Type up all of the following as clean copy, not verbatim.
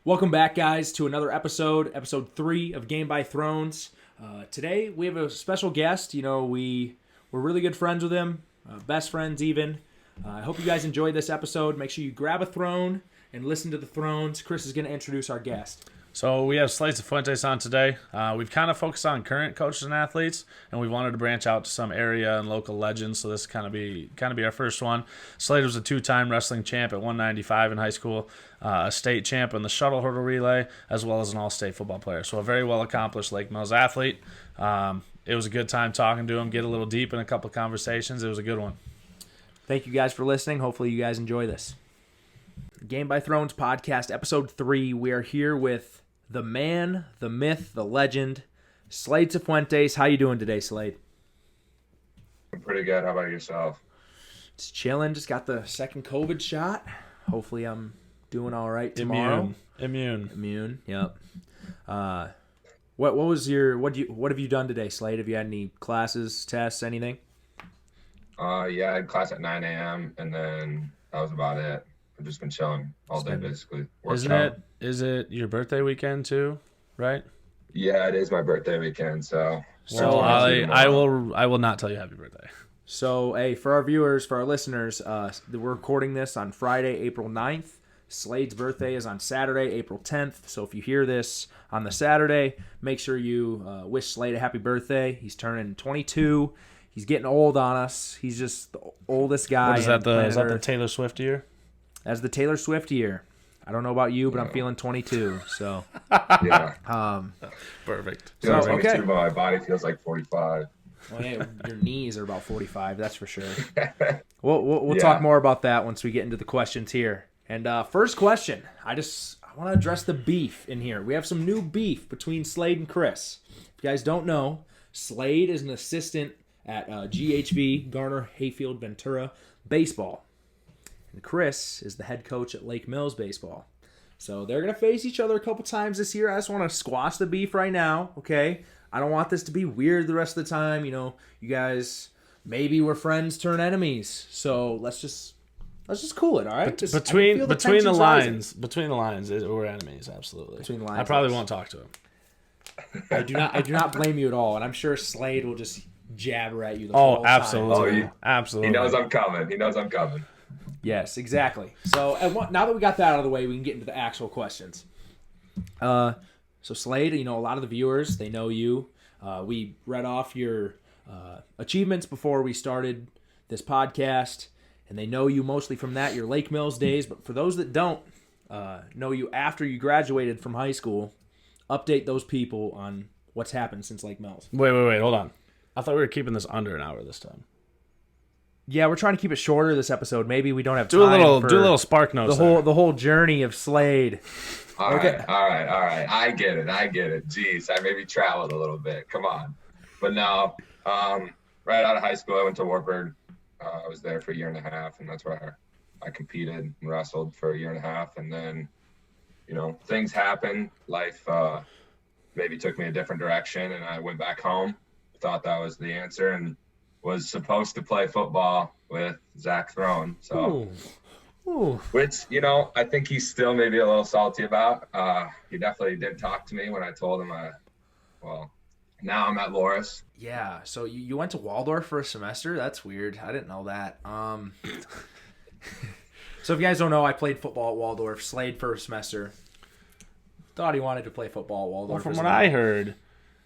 Welcome back, guys, to another episode 3 of Game by Thrones. Today, we have a special guest. You know, we're really good friends with him, best friends even. I hope you guys enjoyed this episode. Make sure you grab a throne and listen to the thrones. Chris is going to introduce our guest. So we have Slade Sifuentes on today. We've kind of focused on current coaches and athletes, and we wanted to branch out to some area and local legends. So this kind of be our first one. Slade was a 2-time wrestling champ at 195 in high school, a state champ in the shuttle hurdle relay, as well as an all-state football player. So a very well-accomplished Lake Mills athlete. It was a good time talking to him, get a little deep in a couple of conversations. It was a good one. Thank you guys for listening. Hopefully you guys enjoy this. Game by Thrones podcast, episode 3. We are here with the man, the myth, the legend, Slade Sifuentes. How you doing today, Slade? I'm pretty good. How about yourself? Just chilling. Just got the second COVID shot. Hopefully I'm doing all right tomorrow. Immune. Yep. What have you done today, Slade? Have you had any classes, tests, anything? Yeah, I had class at 9 a.m. and then that was about it. I've just been chilling all day, basically. Is it your birthday weekend too, right? Yeah, it is my birthday weekend, so I will not tell you happy birthday. So, hey, for our viewers, for our listeners, we're recording this on Friday, April 9th. Slade's birthday is on Saturday, April 10th. So if you hear this on the Saturday, make sure you wish Slade a happy birthday. He's turning 22. He's getting old on us. He's just the oldest guy. What is that? Is that the Taylor Swift year? As the Taylor Swift year. I don't know about you, but I'm feeling 22. So yeah, perfect. So, 22, but my body feels like 45. Well, yeah, your knees are about 45. That's for sure. We'll talk more about that once we get into the questions here. And first question, I want to address the beef in here. We have some new beef between Slade and Chris. If you guys don't know, Slade is an assistant at GHV, Garner Hayfield Ventura Baseball. And Chris is the head coach at Lake Mills Baseball. So they're going to face each other a couple times this year. I just want to squash the beef right now, okay? I don't want this to be weird the rest of the time. You know, you guys, maybe we're friends turn enemies. So let's just cool it, all right? Between the lines, we're enemies, absolutely. Between the lines, I probably won't talk to him. I do not blame you at all, and I'm sure Slade will just jabber at you the whole absolutely. time. Absolutely. He knows I'm coming. Yes, exactly. So now that we got that out of the way, we can get into the actual questions. So Slade, you know, a lot of the viewers, they know you. We read off your achievements before we started this podcast, and they know you mostly from your Lake Mills days. But for those that don't know you after you graduated from high school, update those people on what's happened since Lake Mills. Wait, hold on. I thought we were keeping this under an hour this time. Yeah, we're trying to keep it shorter this episode. Maybe we don't have time. Do a little spark notes. The whole journey of Slade. All right. I get it. Jeez, I maybe traveled a little bit. Come on. But no, right out of high school, I went to Wartburg. I was there for a year and a half, and that's where I competed and wrestled for a year and a half. And then, you know, things happened. Life maybe took me a different direction, and I went back home. Thought that was the answer, and was supposed to play football with Zach Throne. So, which, you know, I think he's still maybe a little salty about. He definitely did talk to me when I told him now I'm at Loris. Yeah, so you went to Waldorf for a semester? That's weird. I didn't know that. So if you guys don't know, I played football at Waldorf. Slade for a semester. Thought he wanted to play football at Waldorf. Well, from what I heard,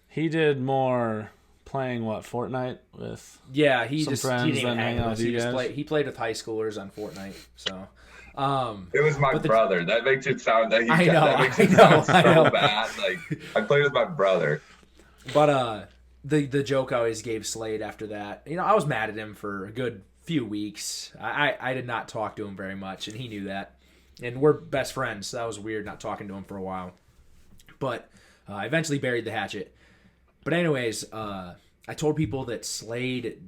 he did more playing Fortnite with he some friends didn't hang out with you guys. He played with high schoolers on Fortnite. So it was my brother. That makes it sound that sound so bad. Like I played with my brother. But the joke I always gave Slade after that, you know, I was mad at him for a good few weeks. I did not talk to him very much, and he knew that. And we're best friends, so that was weird not talking to him for a while. But I eventually buried the hatchet. But anyways, I told people that Slade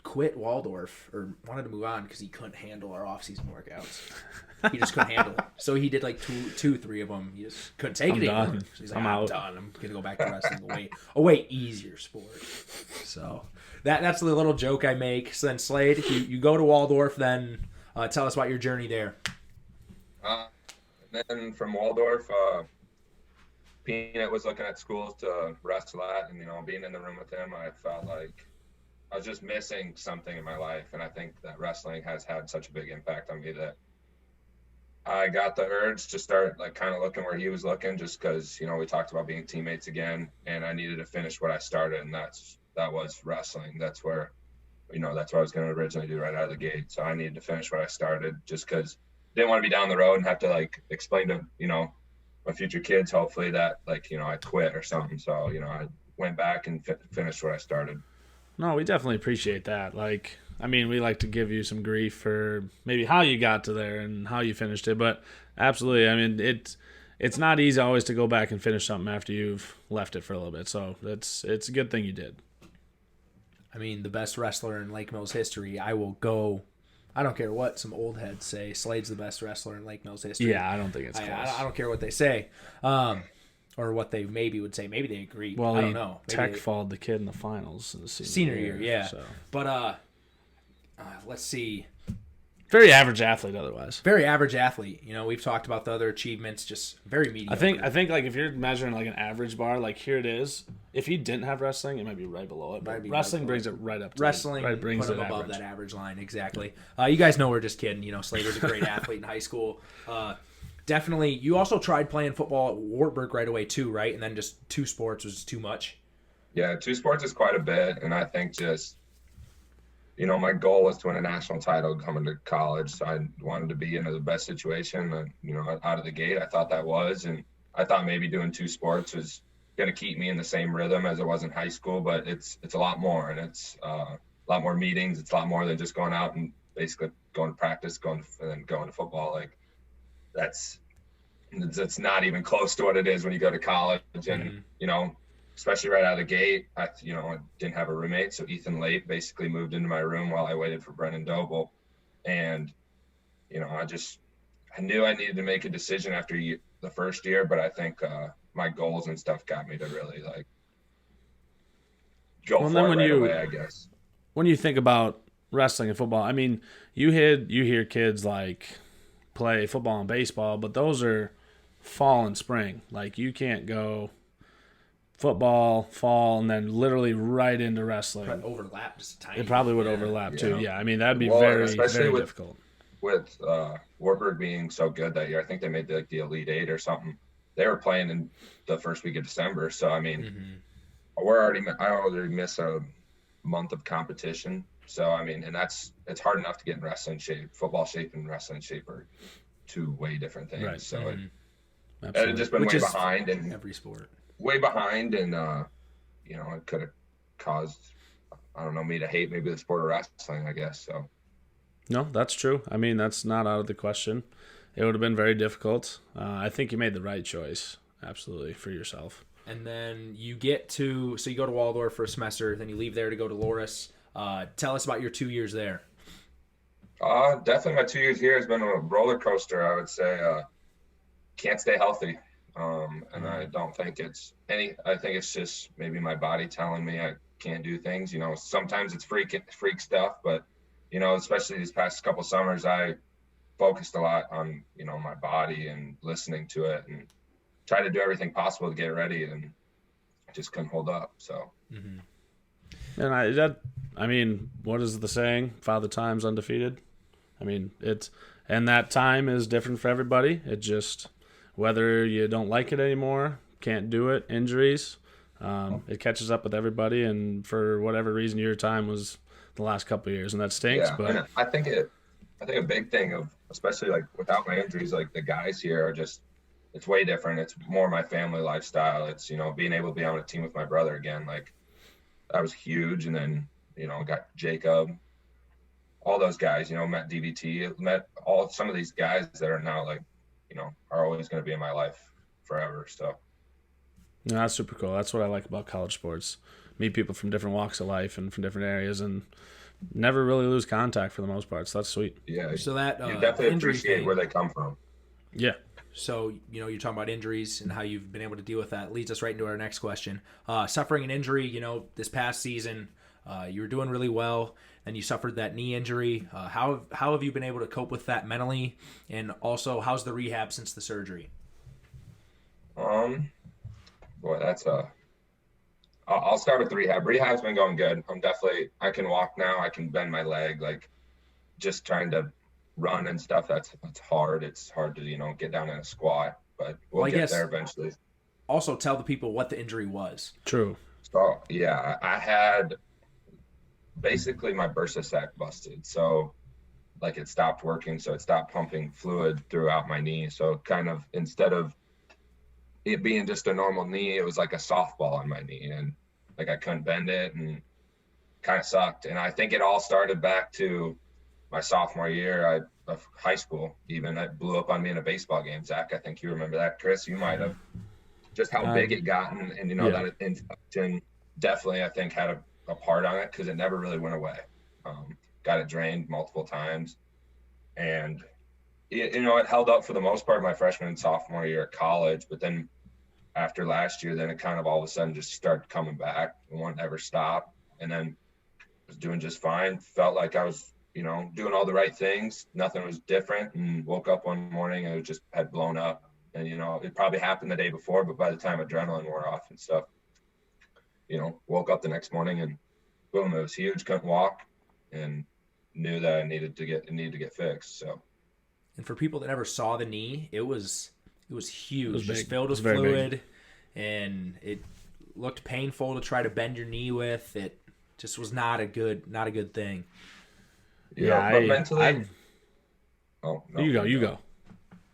quit Waldorf or wanted to move on because he couldn't handle our off-season workouts. He just couldn't handle it. So he did like three of them. He just couldn't take it anymore. So he's like, I'm done. I'm going to go back to wrestling a way easier sport. So that's the little joke I make. So then Slade, you go to Waldorf, then tell us about your journey there. then from Waldorf, Peanut was looking at schools to wrestle at, and being in the room with him, I felt like I was just missing something in my life, and I think that wrestling has had such a big impact on me that I got the urge to start like kind of looking where he was looking, just because we talked about being teammates again, and I needed to finish what I started, and that was wrestling. That's where that's what I was going to originally do right out of the gate. So I needed to finish what I started, just because I didn't want to be down the road and have to like explain to my future kids, hopefully, that like I quit or something. So I went back and finished what I started. No, we definitely appreciate that. Like, I mean, we like to give you some grief for maybe how you got to there and how you finished it, but absolutely, I mean, it's not easy always to go back and finish something after you've left it for a little bit. So it's a good thing you did. I mean, the best wrestler in Lake Mills history. I don't care what some old heads say. Slade's the best wrestler in Lake Mills history. Yeah, I don't think it's close. I don't care what they say. Or what they maybe would say. Maybe they agree. Well, I don't know. Maybe falled the kid in the finals in the senior year, yeah. So. But let's see. Very average athlete otherwise. Very average athlete. We've talked about the other achievements, just very mediocre. I think like if you're measuring like an average bar, like here it is. If he didn't have wrestling, it might be right below it. But wrestling brings it right up to wrestling brings put him it above average. that average line, exactly. You guys know we're just kidding. Slade was a great athlete in high school. Definitely. You also tried playing football at Wartburg right away too, right? And then just two sports was too much. Yeah, two sports is quite a bit, and I think just my goal was to win a national title coming to college, so I wanted to be in the best situation. Out of the gate, I thought that was, and I thought maybe doing two sports was going to keep me in the same rhythm as it was in high school, but it's a lot more, and it's a lot more meetings. It's a lot more than just going out and basically going to practice, and then going to football. Like that's not even close to what it is when you go to college, and especially right out of the gate, I didn't have a roommate, so Ethan Late basically moved into my room while I waited for Brennan Doble, and I knew I needed to make a decision after the first year, but I think my goals and stuff got me to really like go for it right away, I guess. When you think about wrestling and football, I mean, you hear kids like play football and baseball, but those are fall and spring. Like you can't go football, fall, and then literally right into wrestling. Probably overlap just a tiny. It probably would overlap too. Yeah, I mean that'd be very difficult. With Wartburg being so good that year, I think they made the Elite Eight or something. They were playing in the first week of December, so I mean, I already missed a month of competition. So I mean, and it's hard enough to get in wrestling shape. Football shape and wrestling shape are two way different things. Right. So it had just been way behind in every sport. Way behind, and it could have caused, I don't know, me to hate maybe the sport of wrestling, I guess. So no, that's true. I mean, that's not out of the question. It would have been very difficult. I think you made the right choice, absolutely, for yourself. And then you go to Waldorf for a semester, then you leave there to go to Loras. Tell us about your 2 years there. Definitely my 2 years here has been a roller coaster, I would say. Can't stay healthy. And I don't think I think it's just maybe my body telling me I can't do things. Sometimes it's freak stuff, but, especially these past couple summers, I focused a lot on, my body and listening to it and tried to do everything possible to get ready, and I just couldn't hold up. So, and I mean, what is the saying? Father Time's undefeated. I mean, and that time is different for everybody. It just, whether you don't like it anymore, can't do it, injuries, it catches up with everybody. And for whatever reason, your time was the last couple of years, and that stinks. Yeah, but and I think a big thing of, especially like without my injuries, like the guys here are just, it's way different. It's more my family lifestyle. It's, being able to be on a team with my brother again, like that was huge. And then, got Jacob, all those guys, met DVT, met some of these guys that are now like, are always going to be in my life forever. So no, that's super cool. That's what I like about college sports. Meet people from different walks of life and from different areas, and never really lose contact for the most part. So that's sweet. Yeah. So that you definitely appreciate where they come from. Yeah. So, you're talking about injuries and how you've been able to deal with that. Leads us right into our next question. Suffering an injury, this past season, You were doing really well, and you suffered that knee injury. How have you been able to cope with that mentally, and also how's the rehab since the surgery? Boy, I'll start with rehab. Rehab's been going good. I can walk now. I can bend my leg. Like, just trying to run and stuff. That's hard. It's hard to, get down in a squat, but we'll get there eventually. Also, tell the people what the injury was. True. So, yeah, I had basically my bursa sac busted. So, like, it stopped working. So it stopped pumping fluid throughout my knee. So kind of, instead of it being just a normal knee, it was like a softball on my knee, and like I couldn't bend it, and kind of sucked. And I think it all started back to my sophomore year of high school. Even it blew up on me in a baseball game. Zach, I think you remember that. Chris, you might have. Just how big it got, and that infection definitely, I think, had a part on it, because it never really went away. Got it drained multiple times, and it held up for the most part my freshman and sophomore year at college. But then after last year, then it kind of all of a sudden just started coming back. It won't ever stop. And then I was doing just fine. Felt like I was, doing all the right things. Nothing was different. And woke up one morning and it just had blown up. And, it probably happened the day before, but by the time adrenaline wore off and stuff, woke up the next morning and boom, it was huge. Couldn't walk, and knew that it needed to get fixed. So. And for people that never saw the knee, it was huge. It was just filled with fluid, and it looked painful to try to bend your knee with. It just was not a good thing. Yeah, but mentally. No, you go.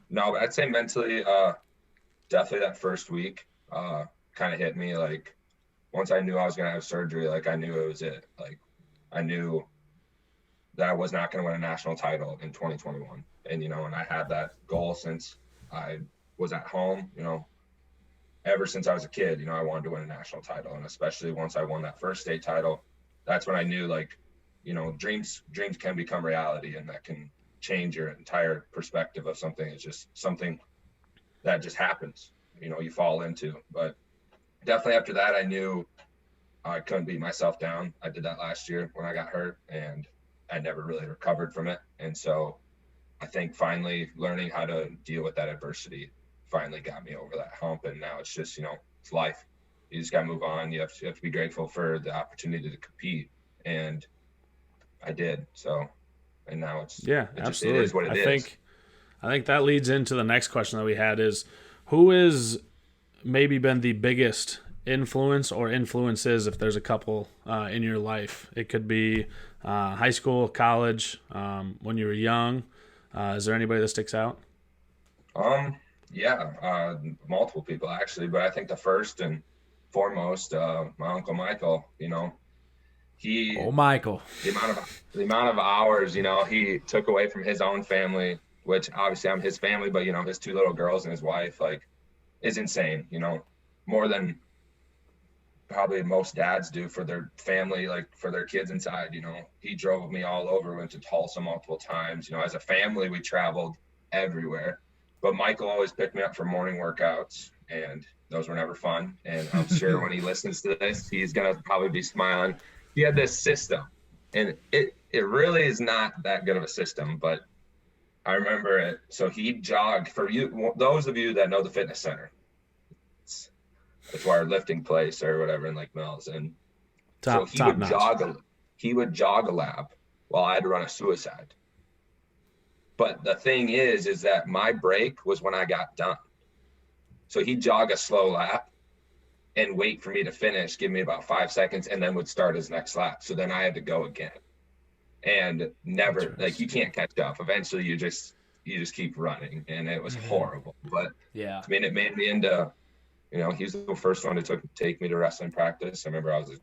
No, I'd say mentally, definitely that first week kind of hit me. Like, once I knew I was gonna have surgery, like I knew it was it. Like, I knew that I was not going to win a national title in 2021. And, and I had that goal since I was at home, ever since I was a kid, I wanted to win a national title. And especially once I won that first state title, that's when I knew, like, dreams can become reality, and that can change your entire perspective of something. It's just something that just happens, you fall into. But definitely after that, I knew I couldn't beat myself down. I did that last year when I got hurt, and I never really recovered from it. And so I think finally learning how to deal with that adversity finally got me over that hump. And now it's just, it's life. You just got to move on. You have to be grateful for the opportunity to compete. And I did. So, and now absolutely. It is what it is. I think that leads into the next question that we had is, who is maybe been the biggest influence or influences, if there's a couple in your life? It could be high school, college, when you were young. Is there anybody that sticks out? Yeah, multiple people actually, but I think the first and foremost, my Uncle Michael. Michael. The amount of hours, he took away from his own family, which obviously I'm his family, but his two little girls and his wife, like, is insane. More than probably most dads do for their family, like for their kids inside. He drove me all over, went to Tulsa multiple times. As a family, we traveled everywhere. But Michael always picked me up for morning workouts, and those were never fun. And I'm sure when he listens to this, he's going to probably be smiling. He had this system, and it really is not that good of a system, but I remember it. So he jogged, for you, those of you that know the fitness center. It's our lifting place or whatever in Lake Mills. And so he would jog a lap while I had to run a suicide. But the thing is that my break was when I got done. So he'd jog a slow lap and wait for me to finish, give me about 5 seconds, and then would start his next lap. So then I had to go again. And never, like, you can't catch up. Eventually you just keep running, and it was horrible. But yeah, I mean, it made me into, he was the first one to take me to wrestling practice. I remember I was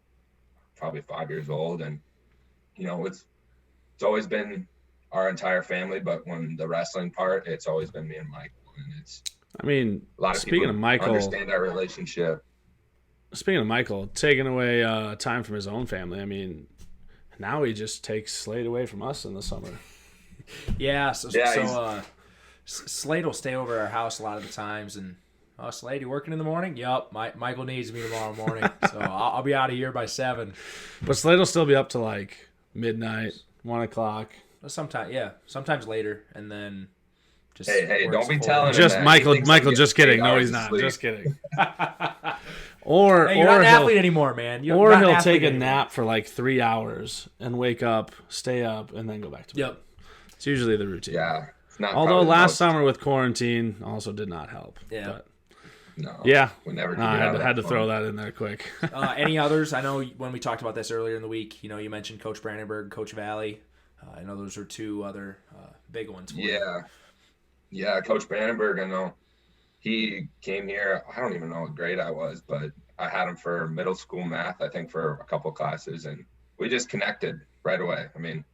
probably 5 years old, and it's always been our entire family, but when the wrestling part, it's always been me and Michael. And a lot of people understand our relationship. Speaking of Michael, taking away time from his own family, I mean, now he just takes Slade away from us in the summer. Yeah, Slade will stay over at our house a lot of the times, and Oh, Slade, you working in the morning? Yup. Michael needs me tomorrow morning, so I'll be out of here by 7. But Slade will still be up to like midnight, 1 o'clock. Sometimes later, and then just Hey, don't be telling him just that. Michael, just kidding. No, he's not. Just kidding. Or you're not an athlete anymore, man. He'll take a nap for like 3 hours and wake up, stay up, and then go back to bed. Yep. It's usually the routine. Yeah. Although last summer with quarantine also did not help. Yeah. But no. Yeah. We never I had to throw that in there quick. Any others? I know when we talked about this earlier in the week, you mentioned Coach Brandenburg, Coach Valley. I know those are 2 other big ones. Yeah, Coach Brandenburg, I know he came here. I don't even know what grade I was, but I had him for middle school math, I think, for a couple classes, and we just connected right away. I mean,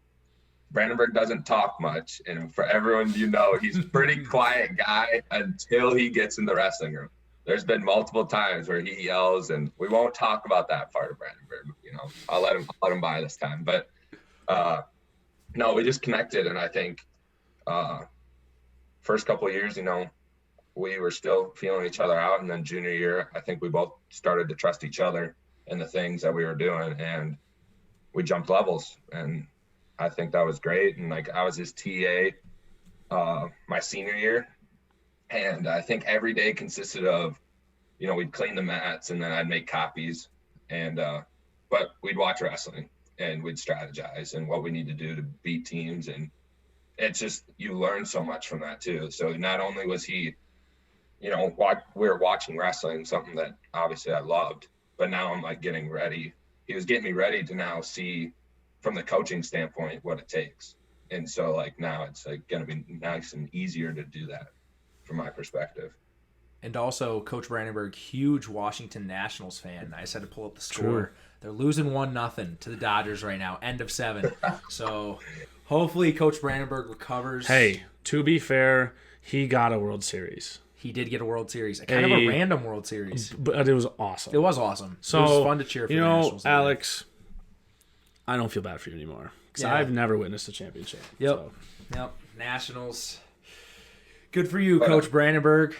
Brandenburg doesn't talk much, and for everyone he's a pretty quiet guy until he gets in the wrestling room. There's been multiple times where he yells, and we won't talk about that part of Brandenburg. I'll let him by this time, but no, we just connected, and I think first couple of years, we were still feeling each other out, and then junior year, I think we both started to trust each other in the things that we were doing, and we jumped levels, and I think that was great. And like, I was his TA my senior year, and I think every day consisted of, we'd clean the mats, and then I'd make copies, and but we'd watch wrestling, and we'd strategize and what we need to do to beat teams, and it's just, you learn so much from that too. So not only was he, we were watching wrestling, something that obviously I loved, but now I'm like getting ready. He was getting me ready to now see from the coaching standpoint what it takes. And so like now it's like going to be nice and easier to do that from my perspective. And also Coach Brandenburg, huge Washington Nationals fan. I just had to pull up the score. True. They're losing 1-0 to the Dodgers right now, end of 7. So hopefully Coach Brandenburg recovers. Hey, to be fair, he got a World Series. He did get a World Series, kind of a random World Series. But it was awesome. It was awesome. So, it was fun to cheer for the Nationals. Alex, I don't feel bad for you anymore because I've never witnessed a championship. Yep. Nationals. Good for you, Coach Brandenburg.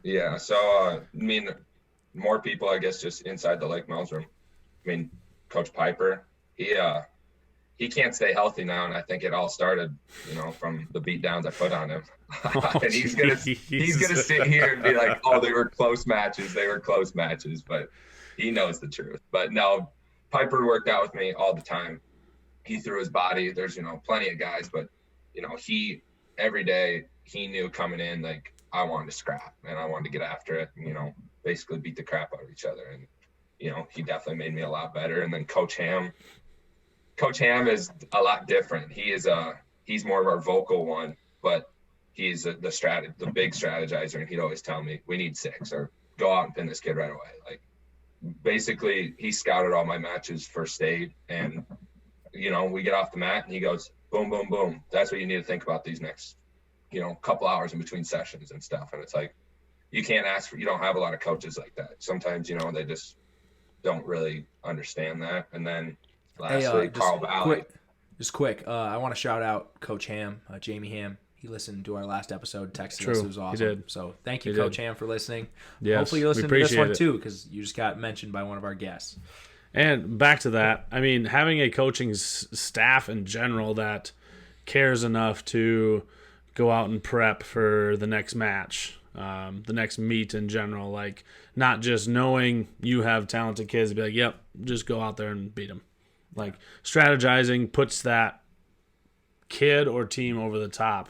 Yeah, so, more people, I guess, just inside the Lake Mills room. Coach Piper, he can't stay healthy now, and I think it all started, from the beat downs I put on him. And he's gonna sit here and be like, "Oh, they were close matches. But he knows the truth. But no, Piper worked out with me all the time. He threw his body. There's plenty of guys, but he every day he knew coming in, like, I wanted to scrap and I wanted to get after it. And, basically beat the crap out of each other. And he definitely made me a lot better. And then Coach Ham is a lot different. He's more of our vocal one, but he's the big strategizer, and he'd always tell me, we need 6 or go out and pin this kid right away. Like, basically he scouted all my matches for state, and we get off the mat and he goes, boom, boom, boom. That's what you need to think about these next, couple hours in between sessions and stuff. And it's like, you can't you don't have a lot of coaches like that. Sometimes, they just don't really understand that. And then lastly, Carl Valley. Quick. I want to shout out Coach Ham, Jamie Ham. He listened to our last episode, texted us. It was awesome. He did. So thank you, Coach Ham, for listening. Yes, hopefully you listen to this one too, because you just got mentioned by one of our guests. And back to that, having a coaching staff in general that cares enough to go out and prep for the next match, the next meet in general, like not just knowing you have talented kids to be like, yep, just go out there and beat them. Like, strategizing puts that kid or team over the top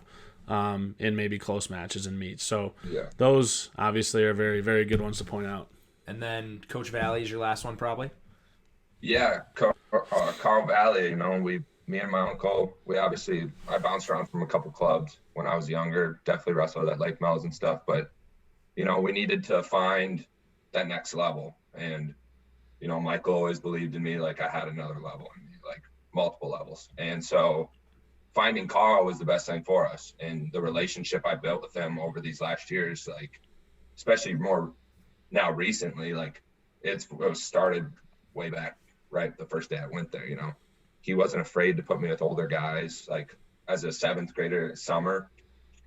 in maybe close matches and meets. So those obviously are very, very good ones to point out. And then Coach Valley is your last one, probably? Yeah, Carl Valley, me and my uncle, I bounced around from a couple clubs when I was younger, definitely wrestled at Lake Mills and stuff, but, we needed to find that next level. And, Michael always believed in me like I had another level in me, like multiple levels. And so finding Carl was the best thing for us. And the relationship I built with him over these last years, like, especially more now recently, like it was started way back, right? The first day I went there, he wasn't afraid to put me with older guys. Like, as a 7th grader summer,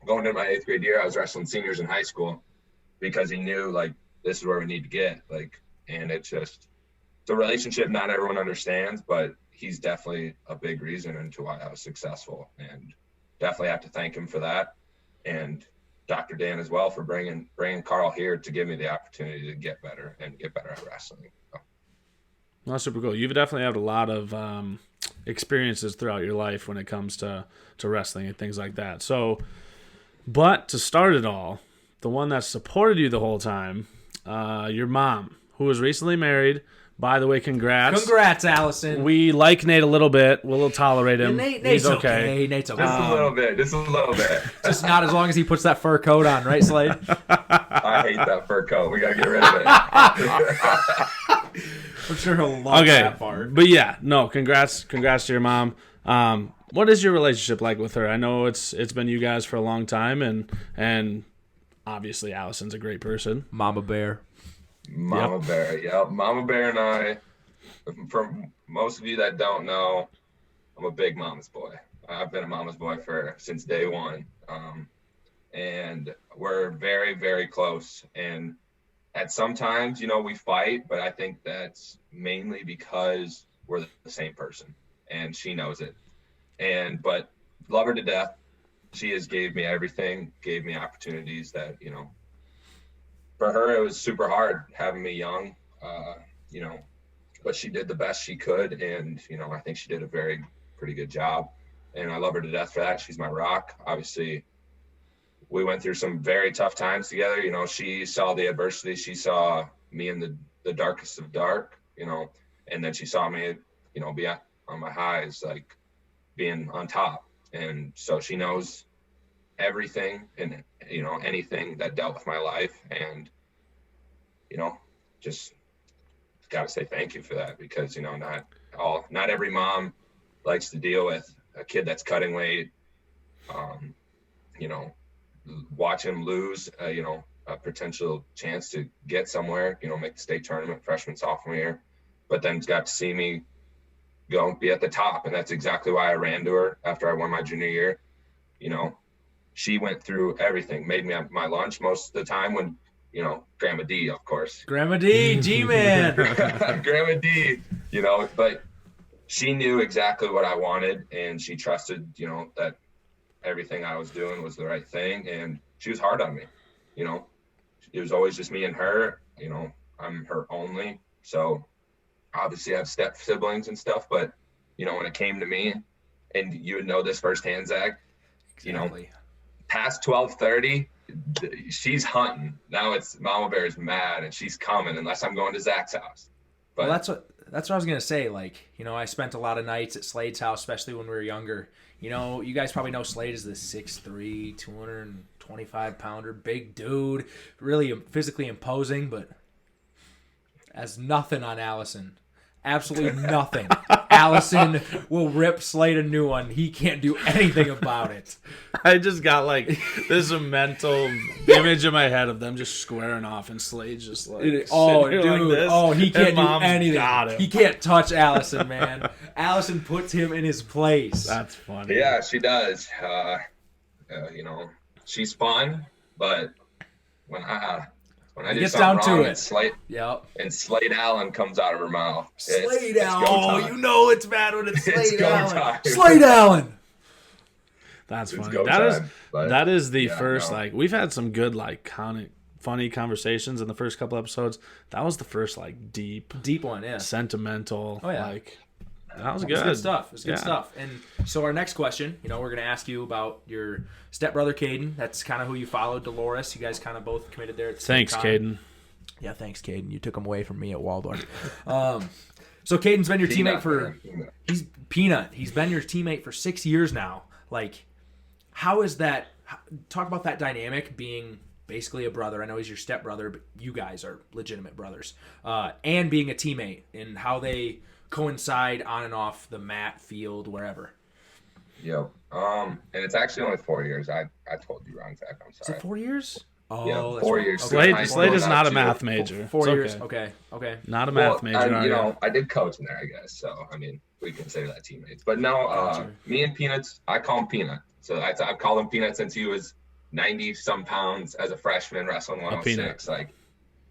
going into my 8th grade year, I was wrestling seniors in high school. because he knew like this is where we need to get, like, and it's a relationship not everyone understands, but he's definitely a big reason into why I was successful, and definitely have to thank him for that. And Dr. Dan as well for bringing Carl here to give me the opportunity to get better at wrestling. So. Well, that's super cool. You've definitely had a lot of experiences throughout your life when it comes to wrestling and things like that. So, but to start it all, the one that supported you the whole time, your mom, who was recently married. By the way, congrats. Congrats, Allison. We like Nate a little bit. We'll tolerate him. Nate's okay. Nate's okay. Just a little bit. Just not as long as he puts that fur coat on, right, Slade? I hate that fur coat. We got to get rid of it. I'm sure he'll love that part. But yeah, no, congrats to your mom. What is your relationship like with her? I know it's been you guys for a long time, and obviously Allison's a great person. Mama Bear. Mama Bear, yep. Mama Bear and I, for most of you that don't know, I'm a big mama's boy. I've been a mama's boy since day one. And we're very, very close. And at sometimes, we fight, but I think that's mainly because we're the same person, and she knows it. But love her to death. She has gave me everything, gave me opportunities that, for her, it was super hard having me young, but she did the best she could. And, I think she did a pretty good job, and I love her to death for that. She's my rock. Obviously, we went through some very tough times together. She saw the adversity. She saw me in the darkest of dark, and then she saw me, be on my highs, like being on top. And so she knows everything and anything that dealt with my life, and just gotta say thank you for that, because not every mom likes to deal with a kid that's cutting weight, watch him lose a potential chance to get somewhere, make the state tournament freshman sophomore year, but then got to see me go be at the top. And that's exactly why I ran to her after I won my junior year. She went through everything, made me my lunch most of the time when, Grandma D, of course. Grandma D, G-Man. Grandma D, but she knew exactly what I wanted, and she trusted, that everything I was doing was the right thing. And she was hard on me, It was always just me and her, I'm her only. So obviously I have step siblings and stuff, but, when it came to me, and you would know this firsthand, Zach, exactly. Past 12:30, she's hunting. Now it's Mama Bear's mad, and she's coming unless I'm going to Zach's house. But well, that's what I was gonna say. Like, I spent a lot of nights at Slade's house, especially when we were younger. You guys probably know Slade is this 6'3", 225-pounder, big dude, really physically imposing, but has nothing on Allison. Absolutely nothing. Allison will rip Slade a new one. He can't do anything about it. I just got this mental image in my head of them just squaring off, and Slade's just dude. Like He can't do anything. He can't touch Allison, man. Allison puts him in his place. That's funny. Yeah, she does. She's fun, but when I do gets something down wrong, to it. And Slade Allen comes out of her mouth. Slade Allen. It's bad when it's Slade Allen. Time. Slade Allen. That's funny. But that is the first, we've had some good, funny conversations in the first couple episodes. That was the first, deep one, yeah. Sentimental, that was good. It was good stuff. It was good stuff. And so our next question, we're going to ask you about your stepbrother, Caden. That's kind of who you followed, Dolores. You guys kind of both committed there at the same time. Thanks, Caden. Yeah, thanks, Caden. You took him away from me at Waldorf. So Caden's been your teammate for... He's Peanut. He's been your teammate for 6 years now. How is that... Talk about that dynamic being basically a brother. I know he's your stepbrother, but you guys are legitimate brothers. And being a teammate and how they coincide on and off the mat, field, wherever. Yep. And it's actually only 4 years. I told you wrong, Zach. I'm sorry. Is it 4 years? Oh, yeah, that's 4 right. years. Okay. Slade is not a math major. 4 years. Okay. Not a math major. I did coach in there, I guess. So, we consider that teammates. But no, me and Peanuts, I call him Peanut. So I've called him Peanut since he was 90 some pounds as a freshman, wrestling 106. Like,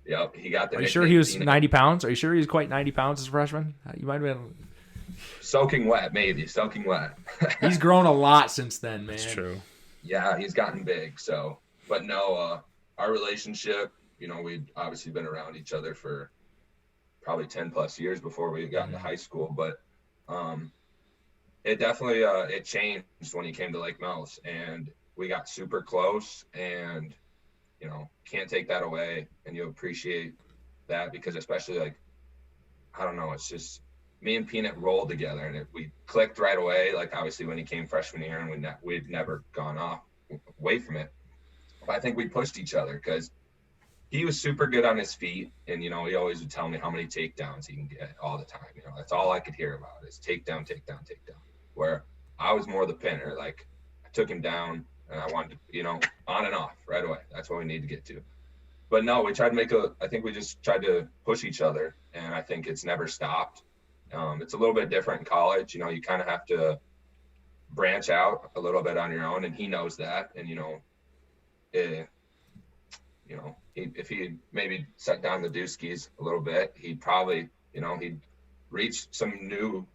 yep, he got the. Are you sure he was 90 pounds? Are you sure he was quite 90 pounds as a freshman? You might have been soaking wet, maybe soaking wet. He's grown a lot since then, man. That's true. Yeah, he's gotten big. So, but no, our relationship, you know, we'd obviously been around each other for probably 10 plus years before we got into high school, but it definitely it changed when he came to Lake Mills, and we got super close, and you know, can't take that away, and you appreciate that, because especially, like, I don't know, it's just me and Peanut rolled together, and we clicked right away. Like, obviously when he came freshman year, and we'd never gone away from it, but I think we pushed each other because he was super good on his feet, and you know, he always would tell me how many takedowns he can get all the time. You know, that's all I could hear about is takedown, takedown, takedown. Where I was more the pinner. Like, I took him down, and I wanted to, you know, on and off right away. That's what we need to get to. But no, we tried to I think we just tried to push each other, and I think it's never stopped. It's a little bit different in college. You know, you kind of have to branch out a little bit on your own, and he knows that. And, you know, if he maybe set down the dooskies a little bit, he'd probably, you know, he'd reach some new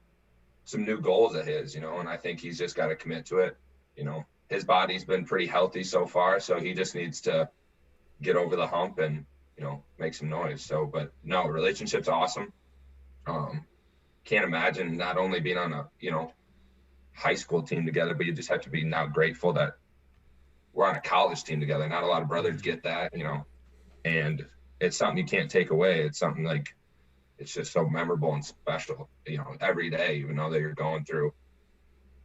goals of his, you know, and I think he's just got to commit to it. You know, his body's been pretty healthy so far, so he just needs to get over the hump and, you know, make some noise. So, but no, relationship's awesome. Can't imagine not only being on a, you know, high school team together, but you just have to be now grateful that we're on a college team together. Not a lot of brothers get that, you know, and it's something you can't take away. It's something like, it's just so memorable and special, you know, every day, even though that you're going through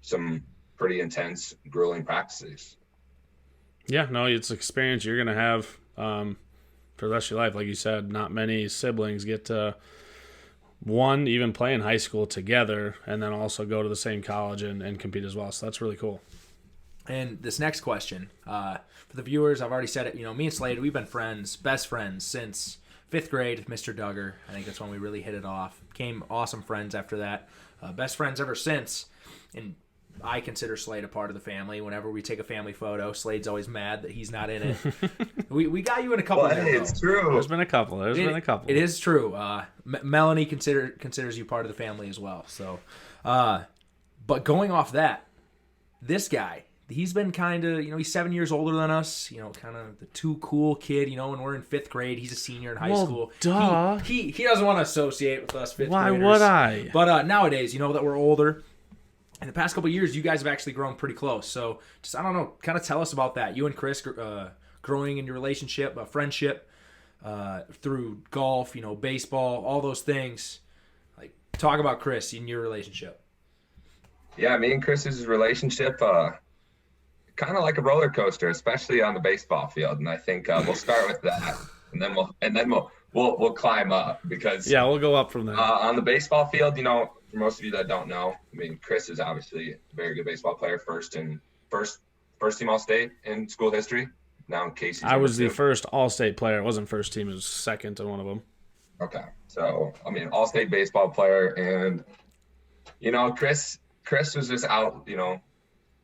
some pretty intense, grueling practices. Yeah, no, it's an experience you're going to have for the rest of your life. Like you said, not many siblings get to, one, even play in high school together, and then also go to the same college and compete as well. So that's really cool. And this next question, for the viewers, I've already said it, you know, me and Slade, we've been friends, best friends since 5th grade, Mr. Duggar. I think that's when we really hit it off. Became awesome friends after that. Best friends ever since. And I consider Slade a part of the family. Whenever we take a family photo, Slade's always mad that he's not in it. we got you in a couple. Well, hey, it's true. There's been a couple. It is true. Melanie considers you part of the family as well. So, but going off that, this guy, he's been kind of, you know, he's 7 years older than us, you know, kind of the too cool kid, you know, when we're in 5th grade, he's a senior in high school. Duh. He doesn't want to associate with us 5th Why graders. would I? But nowadays, you know, that we're older, in the past couple of years, you guys have actually grown pretty close. So just, I don't know, kind of tell us about that. You and Chris growing in your relationship, friendship, through golf, you know, baseball, all those things. Like, talk about Chris and your relationship. Yeah, me and Chris's relationship, kind of like a roller coaster, especially on the baseball field. And I think we'll start with that, and then we'll climb up, because yeah, we'll go up from there. On the baseball field, you know, for most of you that don't know, I mean, Chris is obviously a very good baseball player, first team All-State in school history. Now Casey's. I was the first All-State player. It wasn't first team; it was second to one of them. Okay, so I mean, All-State baseball player, and you know, Chris was just out, you know.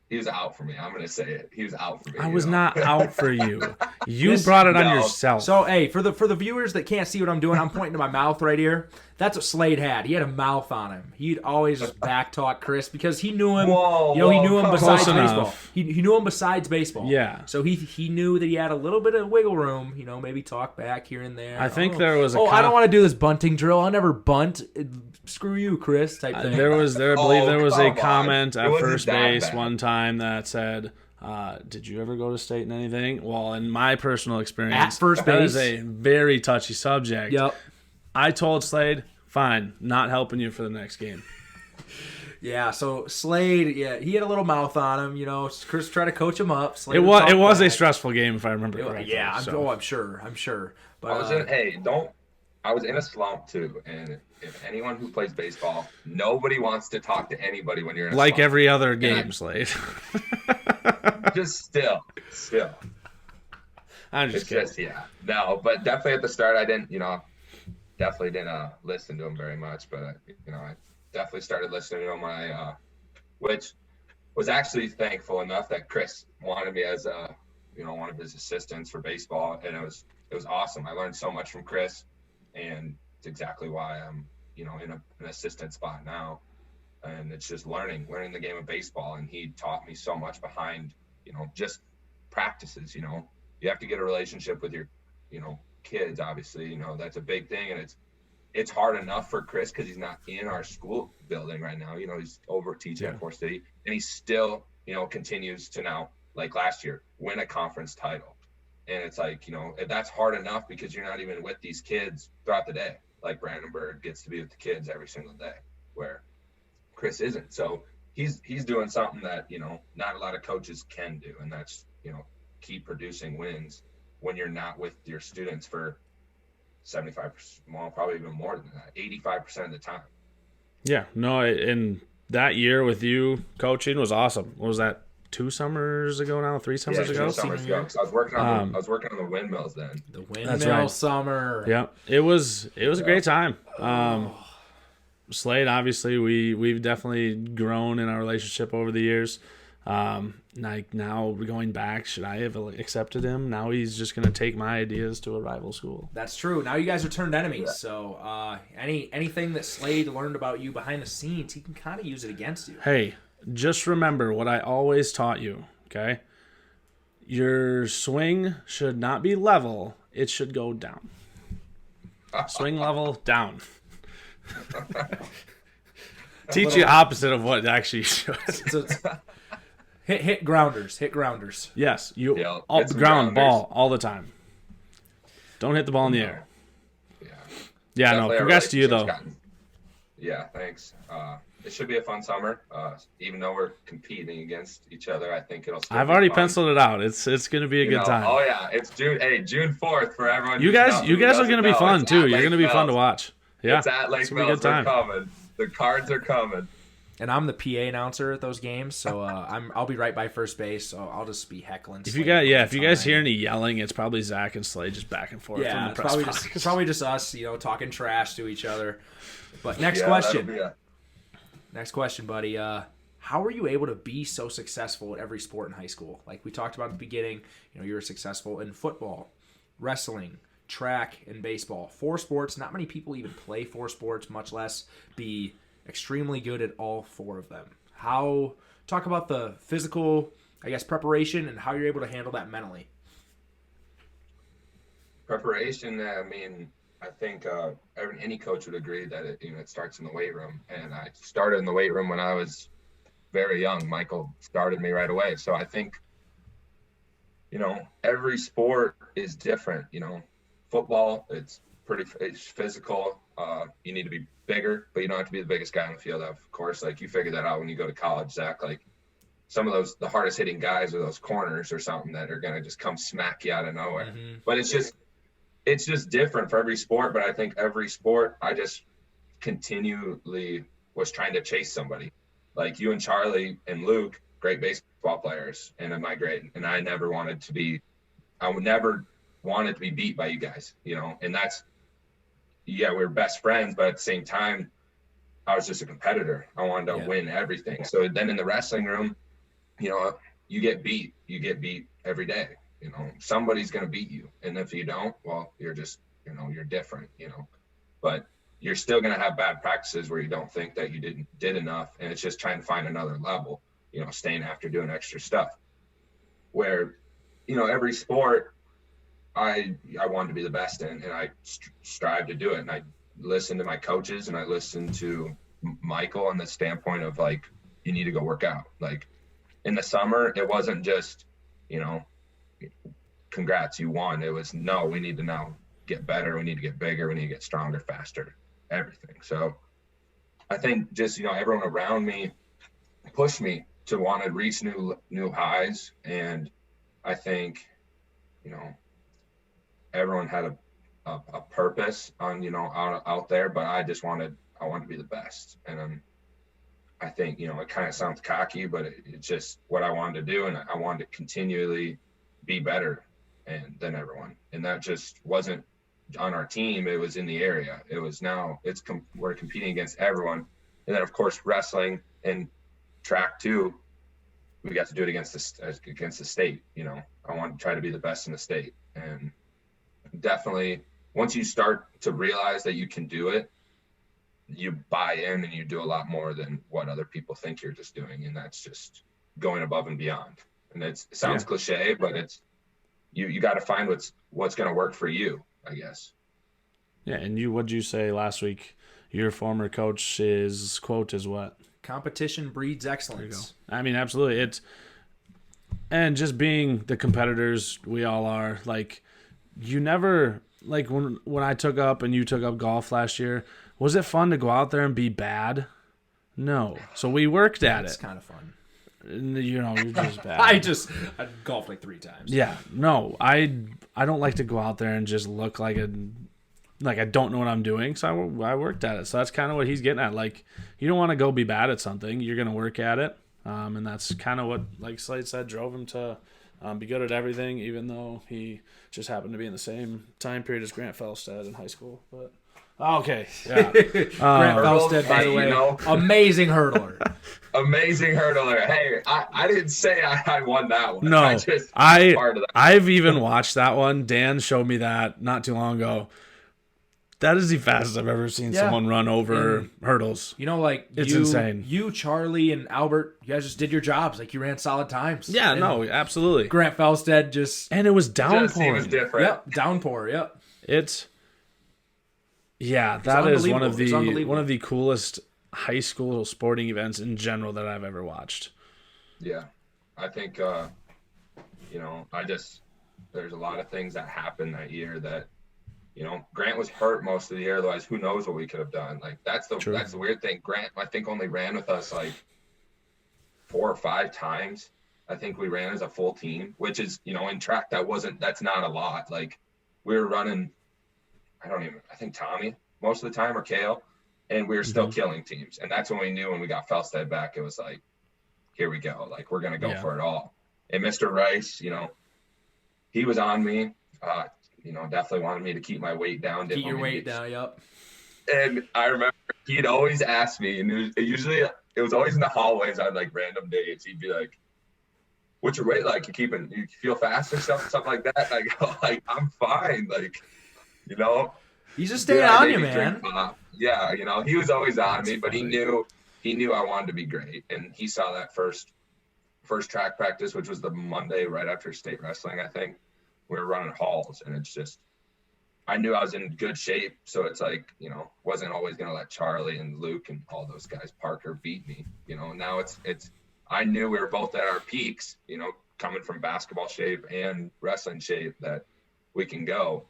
He was out for me. I'm going to say it. He was out for me. I was not out for you. You brought it on yourself. So, hey, for the viewers that can't see what I'm doing, I'm pointing to my mouth right here. That's what Slade had. He had a mouth on him. He'd always just backtalk Chris because he knew him. He knew him besides baseball. He knew him besides baseball. Yeah. So he knew that he had a little bit of wiggle room. You know, maybe talk back here and there. I think there was I don't want to do this bunting drill. I'll never bunt. Screw you, Chris. Type thing. I believe there was a comment at first base one time that said, did you ever go to state in anything? Well, in my personal experience, at first base, that is a very touchy subject. Yep. I told Slade, fine, not helping you for the next game. Yeah, so Slade, he had a little mouth on him. You know, Chris tried to coach him up. Slade it was a stressful game, if I remember correctly. Yeah, I'm sure. But I was in a slump too, and if anyone who plays baseball, nobody wants to talk to anybody when you're in a slump. Every other game, Slade. Just still. I'm just kidding. No, but definitely at the start, I didn't listen to him very much, but you know, I definitely started listening to him when I, which was actually thankful enough that Chris wanted me as a one of his assistants for baseball, and it was awesome. I learned so much from Chris, and it's exactly why I'm, in an assistant spot now. And it's just learning the game of baseball. And he taught me so much behind, just practices. You have to get a relationship with your, kids, obviously, that's a big thing. And it's hard enough for Chris because he's not in our school building right now. He's over teaching at Forest City, and he still, continues to now, like last year, win a conference title. And it's like, that's hard enough because you're not even with these kids throughout the day. Like Brandenburg gets to be with the kids every single day, where Chris isn't. So he's doing something that, not a lot of coaches can do. And that's, keep producing wins when you're not with your students for 75%, well, probably even more than that, 85% of the time. Yeah, no, and that year with you coaching was awesome. What was that, 2 summers ago now, 3 summers ago? 2 summers ago. So I was working on the windmills then. The windmill summer. Yeah, it was a great time. Slade, obviously, we've definitely grown in our relationship over the years. Like now going back, should I have accepted him? Now he's just going to take my ideas to a rival school. That's true. Now you guys are turned enemies. So anything that Slade learned about you behind the scenes, he can kind of use it against you. Hey, just remember what I always taught you, okay? Your swing should not be level. It should go down. Swing level, down. Teach you opposite of what actually should. Hit grounders. Yes, you Yeah, ground grounders. ball all the time. Don't hit the ball in the air. Yeah, no. Definitely Congrats to you though. Yeah, thanks. It should be a fun summer. Even though we're competing against each other, I think it'll. I've already penciled it out. It's going to be a good time. Oh yeah, it's June 4th for everyone. You guys are going to be fun too. You're going to be fun to watch. Yeah, it's at Lake Mills. They're coming. The cards are coming. And I'm the PA announcer at those games, so I'll be right by first base. So I'll just be heckling. If you guys hear any yelling, it's probably Zach and Slade just back and forth. Yeah, from the it's probably just us, talking trash to each other. But next question. Next question, buddy. How were you able to be so successful at every sport in high school? Like we talked about at the beginning, you were successful in football, wrestling, track, and baseball. 4 sports. Not many people even play 4 sports, much less be extremely good at all 4 of them. Talk about the physical, preparation and how you're able to handle that mentally. Preparation, I think any coach would agree that it starts in the weight room. And I started in the weight room when I was very young. Michael started me right away. So I think, every sport is different. Football, it's physical. You need to be bigger, but you don't have to be the biggest guy on the field, of course. Like you figure that out when you go to college, Zach. Like some of the hardest hitting guys are those corners or something that are gonna just come smack you out of nowhere. Mm-hmm. But it's just different for every sport. But I think every sport, I just continually was trying to chase somebody. Like you and Charlie and Luke, great baseball players, and am I great? And I never wanted to be. I would never wanted to be beat by you guys, and that's. Yeah, we were best friends, but at the same time, I was just a competitor. I wanted to win everything. So then in the wrestling room, you get beat. You get beat every day. Somebody's going to beat you. And if you don't, well, you're just, you're different, But you're still going to have bad practices where you don't think that you did enough. And it's just trying to find another level, staying after doing extra stuff. Where, every sport, I wanted to be the best in, and I strive to do it. And I listened to my coaches, and I listened to Michael on the standpoint of like, you need to go work out. Like in the summer, it wasn't just, congrats, you won. It was, no, we need to now get better. We need to get bigger. We need to get stronger, faster, everything. So I think just, everyone around me pushed me to want to reach new highs. And I think, everyone had a purpose on, out there, but I wanted to be the best. And I think, it kind of sounds cocky, but it's just what I wanted to do. And I wanted to continually be better than everyone. And that just wasn't on our team. It was in the area. It was we're competing against everyone. And then of course, wrestling and track too. we got to do it against the state. You know, I want to try to be the best in the state, and definitely once you start to realize that you can do it, you buy in and you do a lot more than what other people think you're just doing, and that's just going above and beyond. And it sounds cliche, but it's you got to find what's going to work for you, I guess. Yeah, and what'd you say last week? Your former coach's quote is what? Competition breeds excellence. I mean, absolutely. And just being the competitors we all are, like, you never, like, when I took up and you took up golf last year, was it fun to go out there and be bad? No. So we worked at it. It's kind of fun. You know, you're just bad. I golfed like 3 times. Yeah. No, I don't like to go out there and just look like I don't know what I'm doing. So I worked at it. So that's kind of what he's getting at. Like, you don't want to go be bad at something. You're going to work at it. And that's kind of what, like Slade said, drove him to be good at everything, even though he just happened to be in the same time period as Grant Felstead in high school. But okay, yeah. Grant Felstead, by the way, you know, amazing hurdler. Amazing hurdler. Hey, I didn't say I won that one. No, part of that. I've even watched that one. Dan showed me that not too long ago. That is the fastest I've ever seen someone run over hurdles. You know, like, it's insane. You, Charlie, and Albert, you guys just did your jobs. Like, you ran solid times. Yeah, no, absolutely. Grant Felstead just... And it was downpouring. It was different. Yep, downpour, yep. That is one of the coolest high school sporting events in general that I've ever watched. Yeah. I think, you know, there's a lot of things that happened that year that, you know, Grant was hurt most of the year. Otherwise, who knows what we could have done? Like, that's the weird thing. Grant, I think, only ran with us like 4 or 5 times. I think we ran as a full team, which is, you know, in track, that's not a lot. Like, we were running, I think Tommy most of the time, or Kale, and we were still killing teams. And that's when we knew, when we got Felstead back, it was like, here we go. Like, we're going to go for it all. And Mr. Rice, you know, he was on me. You know, definitely wanted me to keep my weight down. Keep your weight down, yep. And I remember he'd always ask me, and it was always in the hallways on like random days. He'd be like, "What's your weight like? You feel fast or something like that?" And I go, like, "I'm fine." Like, you know, he's just staying on you, man. Yeah, you know, he was always on me, but he knew I wanted to be great, and he saw that first track practice, which was the Monday right after state wrestling, I think. We were running halls, and it's just, I knew I was in good shape. So it's like, you know, wasn't always going to let Charlie and Luke and all those guys, Parker, beat me, you know. Now it's, I knew we were both at our peaks, you know, coming from basketball shape and wrestling shape, that we can go.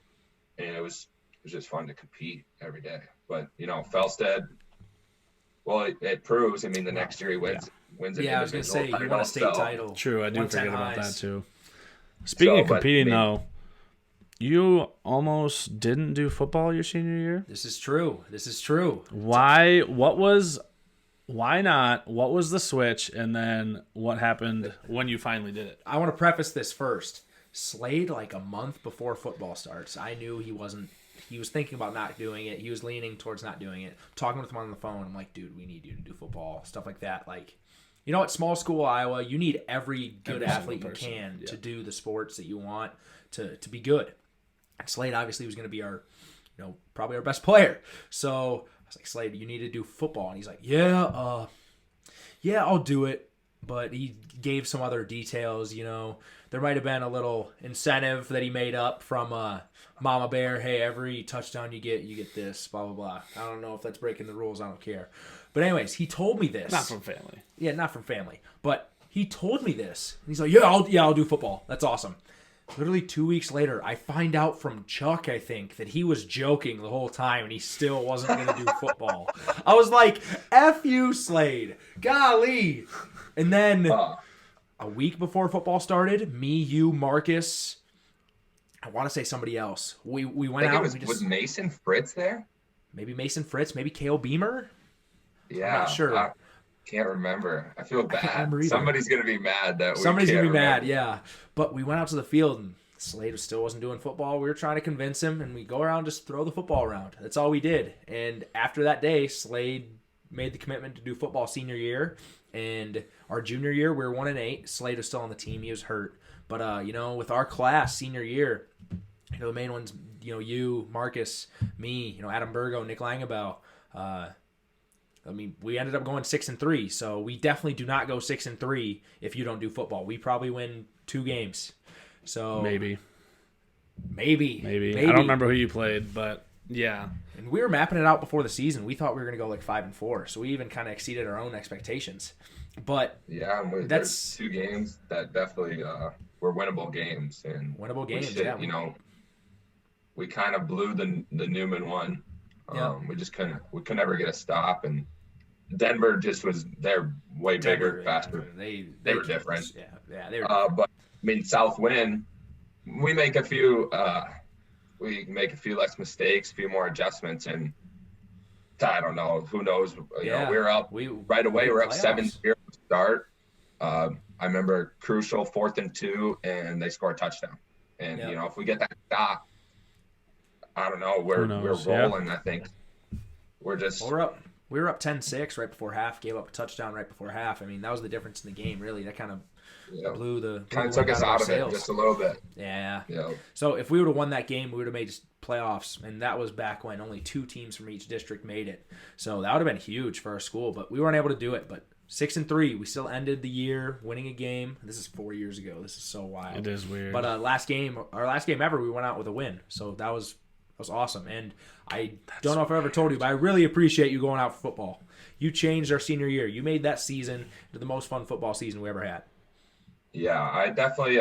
And it was just fun to compete every day. But, you know, Felstead, well, it proves, I mean, the next year he wins it. Yeah, I was going to say, he won a state title. True, I do forget about that too. Speaking of competing, though, you almost didn't do football your senior year? This is true. Why? Why not? What was the switch? And then what happened when you finally did it? I want to preface this first. Slade, like a month before football starts, I knew he was thinking about not doing it. He was leaning towards not doing it. Talking with him on the phone, I'm like, dude, we need you to do football. Stuff like that. Like, you know, at small school Iowa, you need every good athlete you can to do the sports that you want to be good. And Slade obviously was going to be our, you know, probably our best player. So I was like, Slade, you need to do football. And he's like, yeah, I'll do it. But he gave some other details, you know. There might have been a little incentive that he made up from Mama Bear. Hey, every touchdown you get this, blah, blah, blah. I don't know if that's breaking the rules. I don't care. But anyways, he told me this. Not from family. Yeah, not from family. But he told me this. And he's like, I'll do football. That's awesome. Literally 2 weeks later, I find out from Chuck, I think, that he was joking the whole time and he still wasn't going to do football. I was like, F you, Slade. Golly. And then a week before football started, me, you, Marcus, I want to say somebody else. We went out. Was Mason Fritz there? Maybe Mason Fritz. Maybe Cale Beamer. Yeah. I'm not sure. I can't remember. I feel bad. Somebody's going to be mad that Somebody's going to be mad, yeah. But we went out to the field, and Slade still wasn't doing football. We were trying to convince him, and we go around, just throw the football around. That's all we did. And after that day, Slade made the commitment to do football senior year, and our junior year we were 1-8. Slade was still on the team; he was hurt. But with our class senior year, the main ones, you, Marcus, me, Adam Burgo, Nick Langabell. We ended up going 6-3, so we definitely do not go 6-3 if you don't do football. We probably win 2 games. So maybe. Maybe. I don't remember who you played, but yeah. And we were mapping it out before the season. We thought we were going to go like 5-4, so we even kind of exceeded our own expectations. But yeah, there's 2 games that definitely were winnable games, and winnable games. We kind of blew the Newman one. We just couldn't ever get a stop, and Denver just was they're way bigger, faster. They were different. Yeah, they were. But I mean, Southwind, we make a few less mistakes, a few more adjustments, and I don't know. Who knows? We're up right away. We're up 7-0 to start. I remember crucial 4th and 2, and they score a touchdown. And if we get that stop, I don't know. We're rolling. Yeah. I think we're up. We were up 10-6 right before half. Gave up a touchdown right before half. I mean, that was the difference in the game. Really, that kind of blew the took us out of it just a little bit. Yeah. So if we would have won that game, we would have made playoffs, and that was back when only 2 teams from each district made it. So that would have been huge for our school, but we weren't able to do it. But 6-3, we still ended the year winning a game. This is 4 years ago. This is so wild. It is weird. But our last game ever, we went out with a win. So that was awesome. And I don't know if I ever told you, but I really appreciate you going out for football. You changed our senior year. You made that season to the most fun football season we ever had. Yeah, I definitely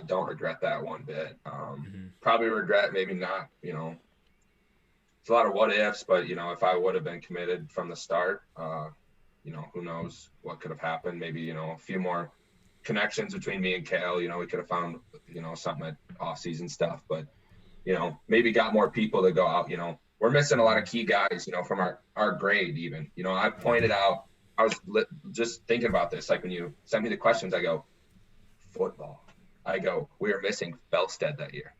don't regret that one bit. Probably regret, maybe not, it's a lot of what ifs, but if I would have been committed from the start, who knows what could have happened. Maybe, a few more connections between me and Kale, we could have found, something at off-season stuff, but, maybe got more people to go out. We're missing a lot of key guys, from our grade even. I pointed out, I was just thinking about this, like when you sent me the questions, I go, football. I go, we were missing Belstead that year.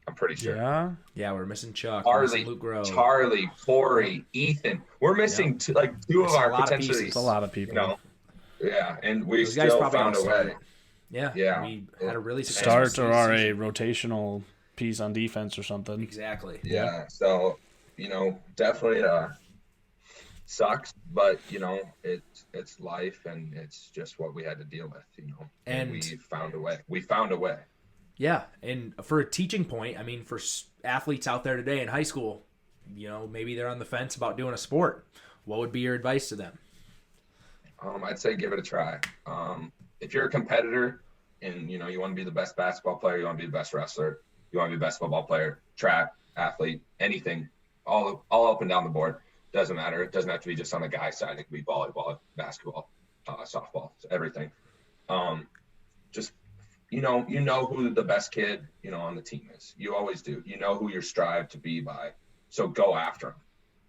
I'm pretty sure. Yeah, we're missing Chuck. Charlie, Luke Grove. Charlie, Corey, Ethan. We're missing two of our potentially. It's a lot of people. Yeah, and we still found a way. Yeah. We had a really start or are a rotational piece on defense or something. Exactly. Yeah. So, definitely sucks, but it's life, and it's just what we had to deal with. And we found a way. Yeah, and for a teaching point, I mean, for athletes out there today in high school, maybe they're on the fence about doing a sport. What would be your advice to them? I'd say give it a try. If you're a competitor and, you want to be the best basketball player, you want to be the best wrestler, you want to be the best football player, track, athlete, anything, all up and down the board. Doesn't matter. It doesn't have to be just on the guy side. It could be volleyball, basketball, softball, everything. Just you know who the best kid, on the team is. You always do. You know who you're strive to be by. So go after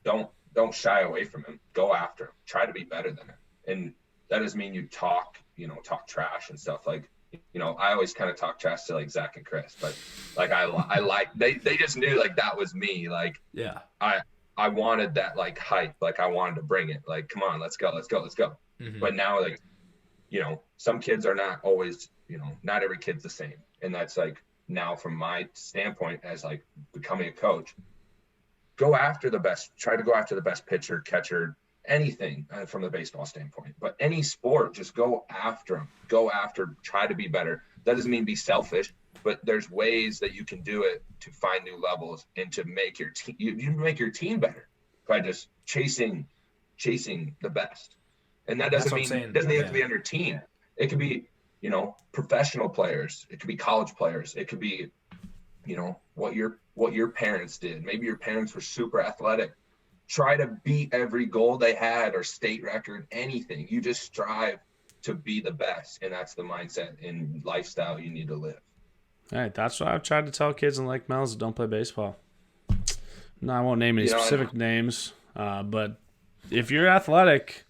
him. Don't shy away from him. Go after him. Try to be better than him. And that doesn't mean you talk trash and stuff. Like, I always kind of talk trash to like Zach and Chris, but like I like they just knew like that was me. Like, yeah, I wanted that like hype. Like I wanted to bring it. Like, come on, let's go. Mm-hmm. But now, like, some kids are not always, not every kid's the same. And that's like, now from my standpoint as like becoming a coach, try to go after the best pitcher, catcher, anything from the baseball standpoint. But any sport, just go after them. Try to be better. That doesn't mean be selfish, but there's ways that you can do it to find new levels and to make your team. You make your team better by just chasing the best. And that doesn't mean it doesn't have to be on your team. It could be, professional players. It could be college players. It could be, what your parents did. Maybe your parents were super athletic. Try to beat every goal they had or state record, anything. You just strive to be the best. And that's the mindset and lifestyle you need to live. All right. That's what I've tried to tell kids in Lake Mills that don't play baseball. No, I won't name any specific names, but if you're athletic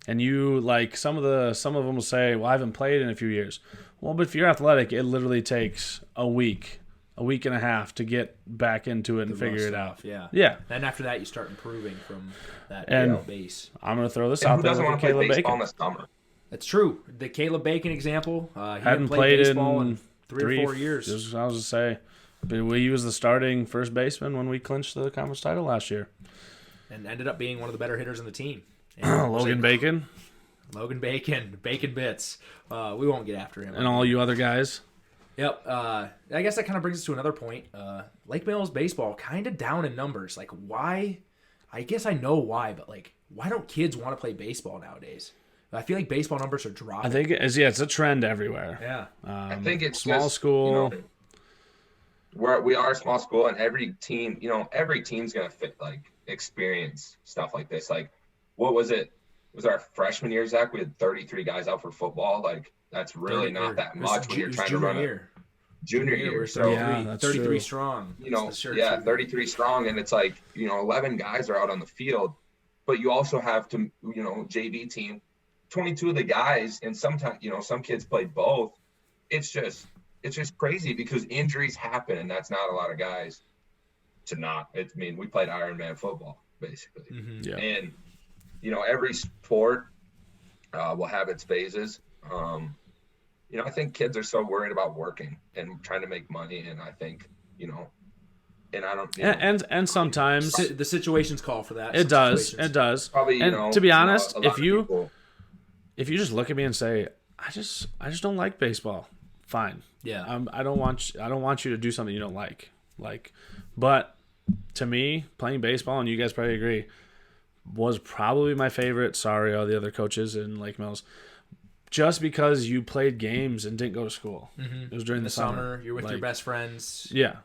and you like some of them will say, well, I haven't played in a few years. Well, but if you're athletic, it literally takes a week a week and a half to get back into it and figure it out. Yeah. Yeah. Then after that, you start improving from that base. I'm going to throw this And out who there doesn't with want to play Caleb baseball Bacon. in the summer? That's true. The Caleb Bacon example. He Hadn't hadn't played played baseball in in three or 4 years. I was going to say, but he was the starting first baseman when we clinched the conference title last year. And ended up being one of the better hitters on the team. And Logan Bacon. Logan Bacon. Bacon Bits. We won't get after him. And all you other guys. Yep. I guess that kind of brings us to another point. Lake Mills baseball kind of down in numbers. Like, why? I guess I know why, but like, why don't kids want to play baseball nowadays? I feel like baseball numbers are dropping. I think it's a trend everywhere. Yeah. I think it's small just, school. We are a small school, and every team's gonna fit experience stuff like this. Like, what was it? It was our freshman year, Zach? We had 33 guys out for football. Like, that's really not that much when you're trying to run a junior year. So yeah, that's 33 true. strong. 33 strong, and it's like 11 guys are out on the field, but you also have to JV team, 22 of the guys, and sometimes some kids play both. It's just crazy because injuries happen, and that's not a lot of guys to not. We played Ironman football basically, Yeah. and every sport will have its phases. I think kids are so worried about working and trying to make money, and I think and I don't. And sometimes the situations call for that. It does. Probably, and to be honest, a lot if you of people, just look at me and say, I just don't like baseball, fine. Yeah. I don't want you to do something you don't like. But to me, playing baseball, and you guys probably agree, was probably my favorite. Sorry, all the other coaches in Lake Mills. Just because you played games and didn't go to school. Mm-hmm. It was during the summer. You're with your best friends. Yeah.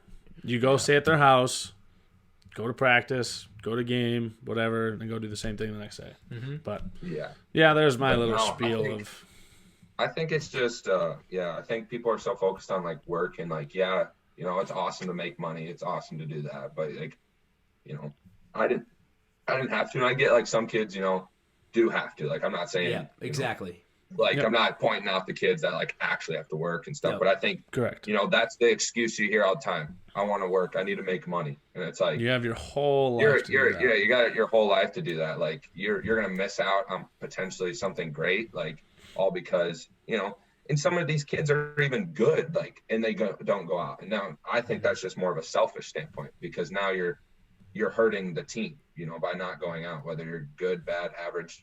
You go stay at their house, go to practice, go to game, whatever, and then go do the same thing the next day. Mm-hmm. But yeah, there's my little spiel of. I think it's just I think people are so focused on work and it's awesome to make money, it's awesome to do that, but I didn't have to. And I get some kids do have to. I'm not saying exactly. I'm not pointing out the kids that actually have to work and stuff, but I think correct. That's the excuse you hear all the time. I want to work. I need to make money, and it's you have your whole life. You got your whole life to do that. You're gonna miss out on potentially something great, all because and some of these kids are even good, and they don't go out. And now I think that's just more of a selfish standpoint, because now you're hurting the team, by not going out, whether you're good, bad, average,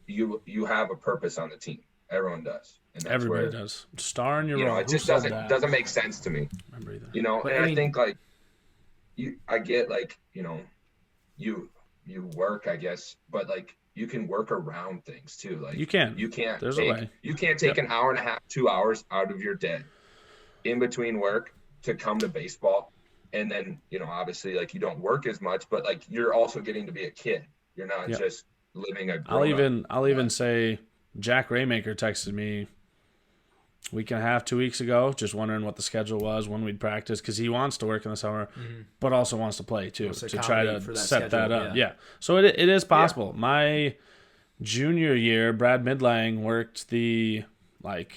you have a purpose on the team. Everyone does. And that's everybody does. Star in your role. It just doesn't make sense to me. I think I get you work, I guess, but you can work around things too. You can't There's a way. You can't take an hour and a half, 2 hours out of your day in between work to come to baseball. And then, obviously you don't work as much, but you're also getting to be a kid. You're not just living a I'll even say Jack Raymaker texted me a week and a half, 2 weeks ago, just wondering what the schedule was, when we'd practice, because he wants to work in the summer, but also wants to play too, to try to set that up. Yeah. So it is possible. Yeah. My junior year, Brad Midlang worked the what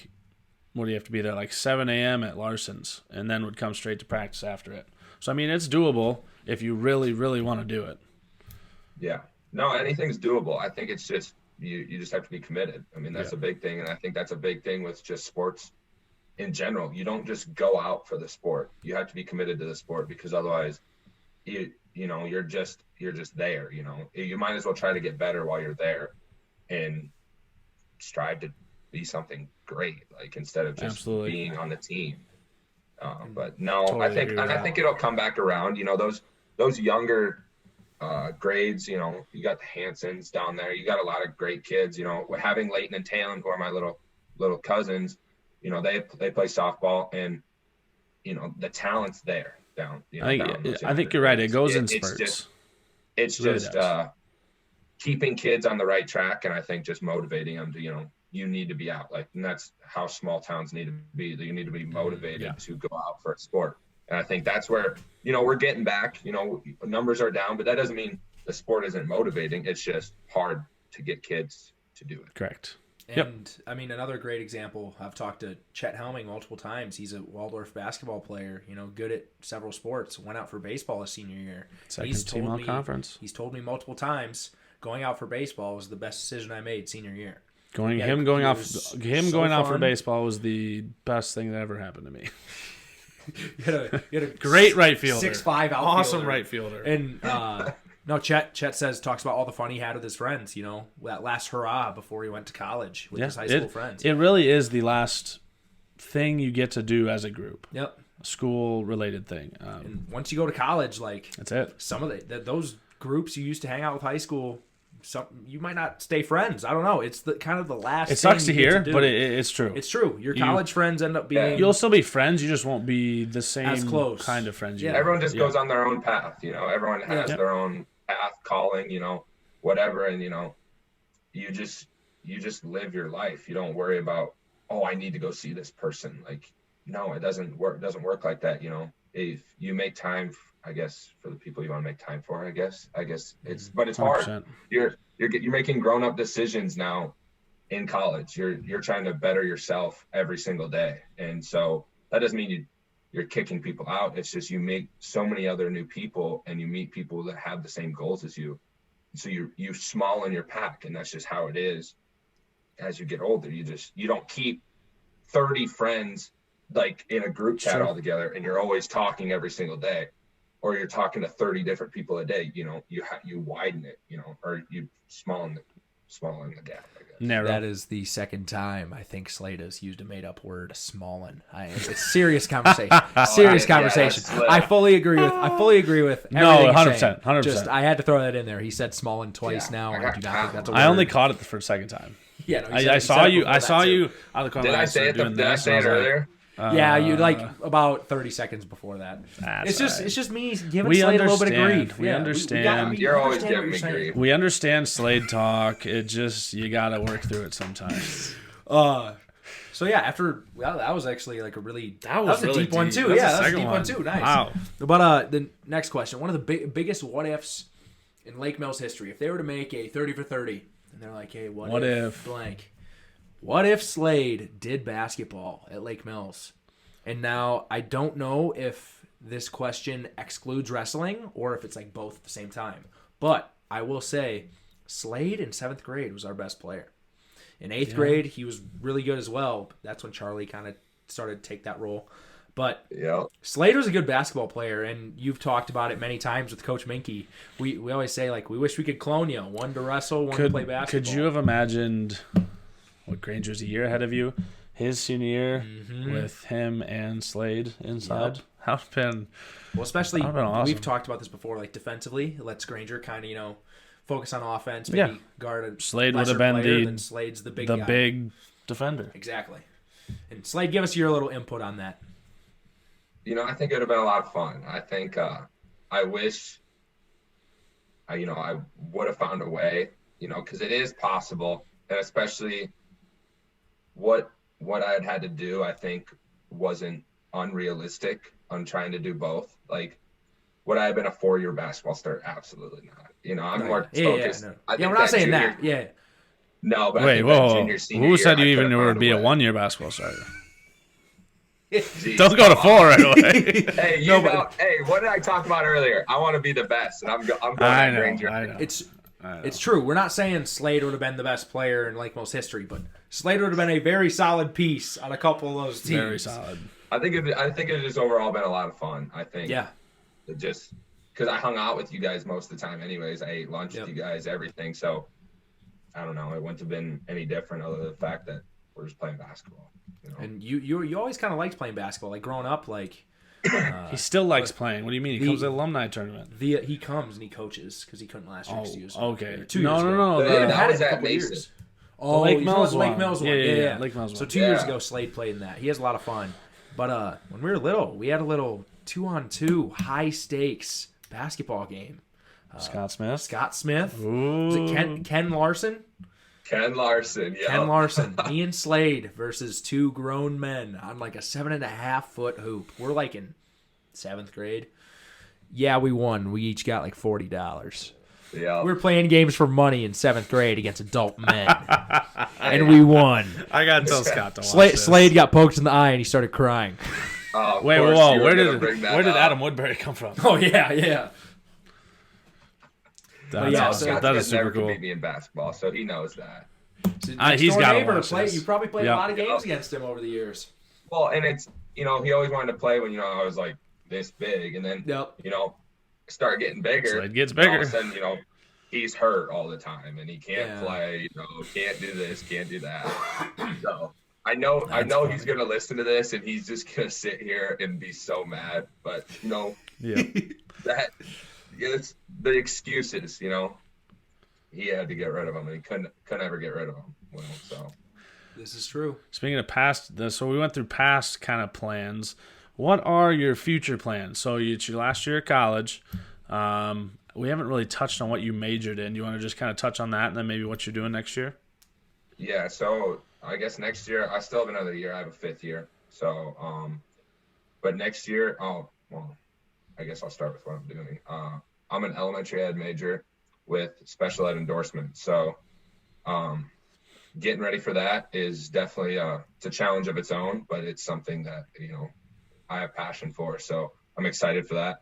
do you have to be there 7 a.m. at Larson's, and then would come straight to practice after it. So it's doable if you really, really want to do it. Yeah. No, anything's doable. I think it's just you just have to be committed. That's a big thing, and I think that's a big thing with just sports in general. You don't just go out for the sport. You have to be committed to the sport, because otherwise you're just there. You might as well try to get better while you're there and strive to be something great, instead of just being on the team. But no, totally I think it'll come back around. Those younger grades, you got the Hansons down there. You got a lot of great kids. Having Leighton and Talon, who are my little cousins, they play softball, and the talent's there down. I think you're right. It goes in spurts. It's just keeping kids on the right track, and I think just motivating them to you need to be out, and that's how small towns need to be. You need to be motivated to go out for a sport. And I think that's where, we're getting back, numbers are down, but that doesn't mean the sport isn't motivating. It's just hard to get kids to do it. Correct. And, I mean, another great example, I've talked to Chet Helming multiple times. He's a Waldorf basketball player, good at several sports. Went out for baseball his senior year. Second team all conference. He's told me multiple times going out for baseball was the best decision I made senior year. Going out for baseball was the best thing that ever happened to me. You had a great right fielder. 6'5" outfielder. Awesome right fielder. And no, Chet talks about all the fun he had with his friends, that last hurrah before he went to college with his high school friends. It really is the last thing you get to do as a group. Yep. A school-related thing. And once you go to college, that's it. Some of those groups you used to hang out with high school, you might not stay friends. I don't know. It's kind of the last. It sucks to thing hear, to but it's true. It's true. Your college friends end up being. You'll still be friends. You just won't be the same as close kind of friends. Yeah. Everyone just goes on their own path. Everyone has their own path, calling. Whatever, and you just live your life. You don't worry about, I need to go see this person. No, it doesn't work. It doesn't work like that. If you make time, I guess, for the people you want to make time for, I guess it's, but it's 100%. Hard. You're making grown-up decisions now in college. You're trying to better yourself every single day. And so that doesn't mean you're kicking people out. It's just, you meet so many other new people and you meet people that have the same goals as you. So you small in your pack, and that's just how it is. As you get older, you don't keep 30 friends in a group chat all together, and you're always talking every single day. Or you're talking to 30 different people a day, you widen it, or you small in the gap, I guess. Narrow. That is the second time I think Slade has used a made-up word, smallin'. It's serious conversation. Conversation. I fully agree with everything. No, 100%. Just, I had to throw that in there. He said smallin' twice now. I do not think that's a word. I only caught it for the second time. Yeah, no, I saw you out of the corner. Did I say it earlier? Yeah, you about 30 seconds before that. It's just me giving Slade a little bit of grief. We understand. You're always giving me grief. We understand Slade talk. It just, you got to work through it sometimes. So yeah, that was actually a really that was a deep one too. That's a deep one too. Nice. Wow. But the next question, one of the biggest what ifs in Lake Mills history. If they were to make a 30 for 30, and they're like, hey, what if blank? What if Slade did basketball at Lake Mills? And now I don't know if this question excludes wrestling or if it's both at the same time. But I will say Slade in 7th grade was our best player. In 8th grade, he was really good as well. That's when Charlie kind of started to take that role. But Slade was a good basketball player, and you've talked about it many times with Coach Minke. We always say, we wish we could clone you. One to wrestle, one to play basketball. Could you have imagined what Granger's a year ahead of you? His senior year with him and Slade inside. How been? Well, especially awesome. We've talked about this before. Defensively, it lets Granger kind of focus on offense, maybe guard a Slade would have been Slade's the big defender. Exactly. And Slade, give us your little input on that. I think it would have been a lot of fun. I think I wish I would have found a way. Because it is possible, and especially what I had to do, I think, wasn't unrealistic on trying to do both. Would I have been a 4-year basketball star? Absolutely not. I'm more focused. We're not saying that. Yeah. No, but wait, junior, senior who said year, you even would be a 1-year basketball starter? Jeez, don't go to 4 right away. Hey, hey, what did I talk about earlier? I want to be the best, and I'm going to Granger. I know. It's true. We're not saying Slade would have been the best player in Lake Mills history, but Slade would have been a very solid piece on a couple of those teams. Very solid. I think it has overall been a lot of fun. I think. Yeah. Just because I hung out with you guys most of the time, anyways. I ate lunch with you guys, everything. So I don't know. It wouldn't have been any different other than the fact that we're just playing basketball. And you always kind of liked playing basketball, growing up, he still likes playing. What do you mean? He comes to the alumni tournament. He comes and he coaches because he couldn't last year. Okay. 2 years ago. No. That was at Mason. Oh, Lake Mills one. Lake Mills one. Yeah. Lake Mills one. So 2 years ago, Slade played in that. He has a lot of fun. But when we were little, we had a little 2-on-2 high stakes basketball game. Scott Smith. Ooh. Was it Ken Larson? Ken Larson, yeah. Ken Larson. Me and Slade versus 2 grown men on a 7.5-foot hoop. We're in 7th grade. Yeah, we won. We each got $40. Yeah. We were playing games for money in 7th grade against adult men, and we won. I gotta tell Scott to watch this. Slade got poked in the eye and he started crying. Wait, whoa! Where did Adam Woodbury come from? Oh yeah. That is super never cool. beat me in basketball, so he knows that. He's got to watch this. You probably played a lot of games against him over the years. Well, and it's he always wanted to play when I was like this big, and then start getting bigger. Slade gets bigger. All of a sudden, he's hurt all the time, and he can't play. Can't do this, can't do that. So I know he's gonna listen to this, and he's just gonna sit here and be so mad. But that it's the excuses. He had to get rid of him, and he couldn't ever get rid of him. So this is true. Speaking of past, so we went through past kind of plans. What are your future plans? So it's your last year of college. We haven't really touched on what you majored in. You want to just kind of touch on that, and then maybe what you're doing next year? Yeah. So I guess next year I still have another year. I have a 5th year. So, but next year, I guess I'll start with what I'm doing. I'm an elementary ed major with special ed endorsement. So, getting ready for that is definitely it's a challenge of its own, but it's something that I have passion for. So I'm excited for that.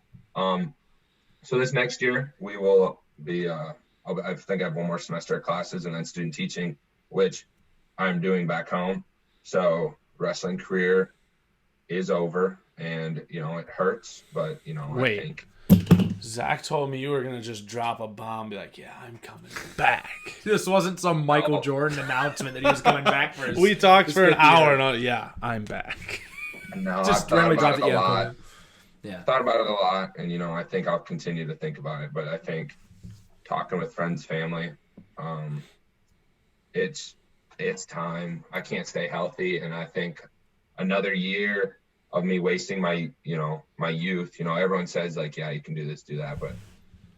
So this next year we will be. I think I have one more semester of classes and then student teaching, which I'm doing back home. So wrestling career is over, and it hurts, but Wait. I think. Zach told me you were going to just drop a bomb, be like, yeah, I'm coming back. This wasn't some Michael Jordan announcement that he was coming back for his. We talked for an hour, and yeah, I'm back. No, just randomly dropped it. Yeah. Thought about it a lot, and I think I'll continue to think about it. But I think talking with friends, family, it's time. I can't stay healthy, and I think another year of me wasting my my youth. Everyone says like, yeah, you can do this, do that, but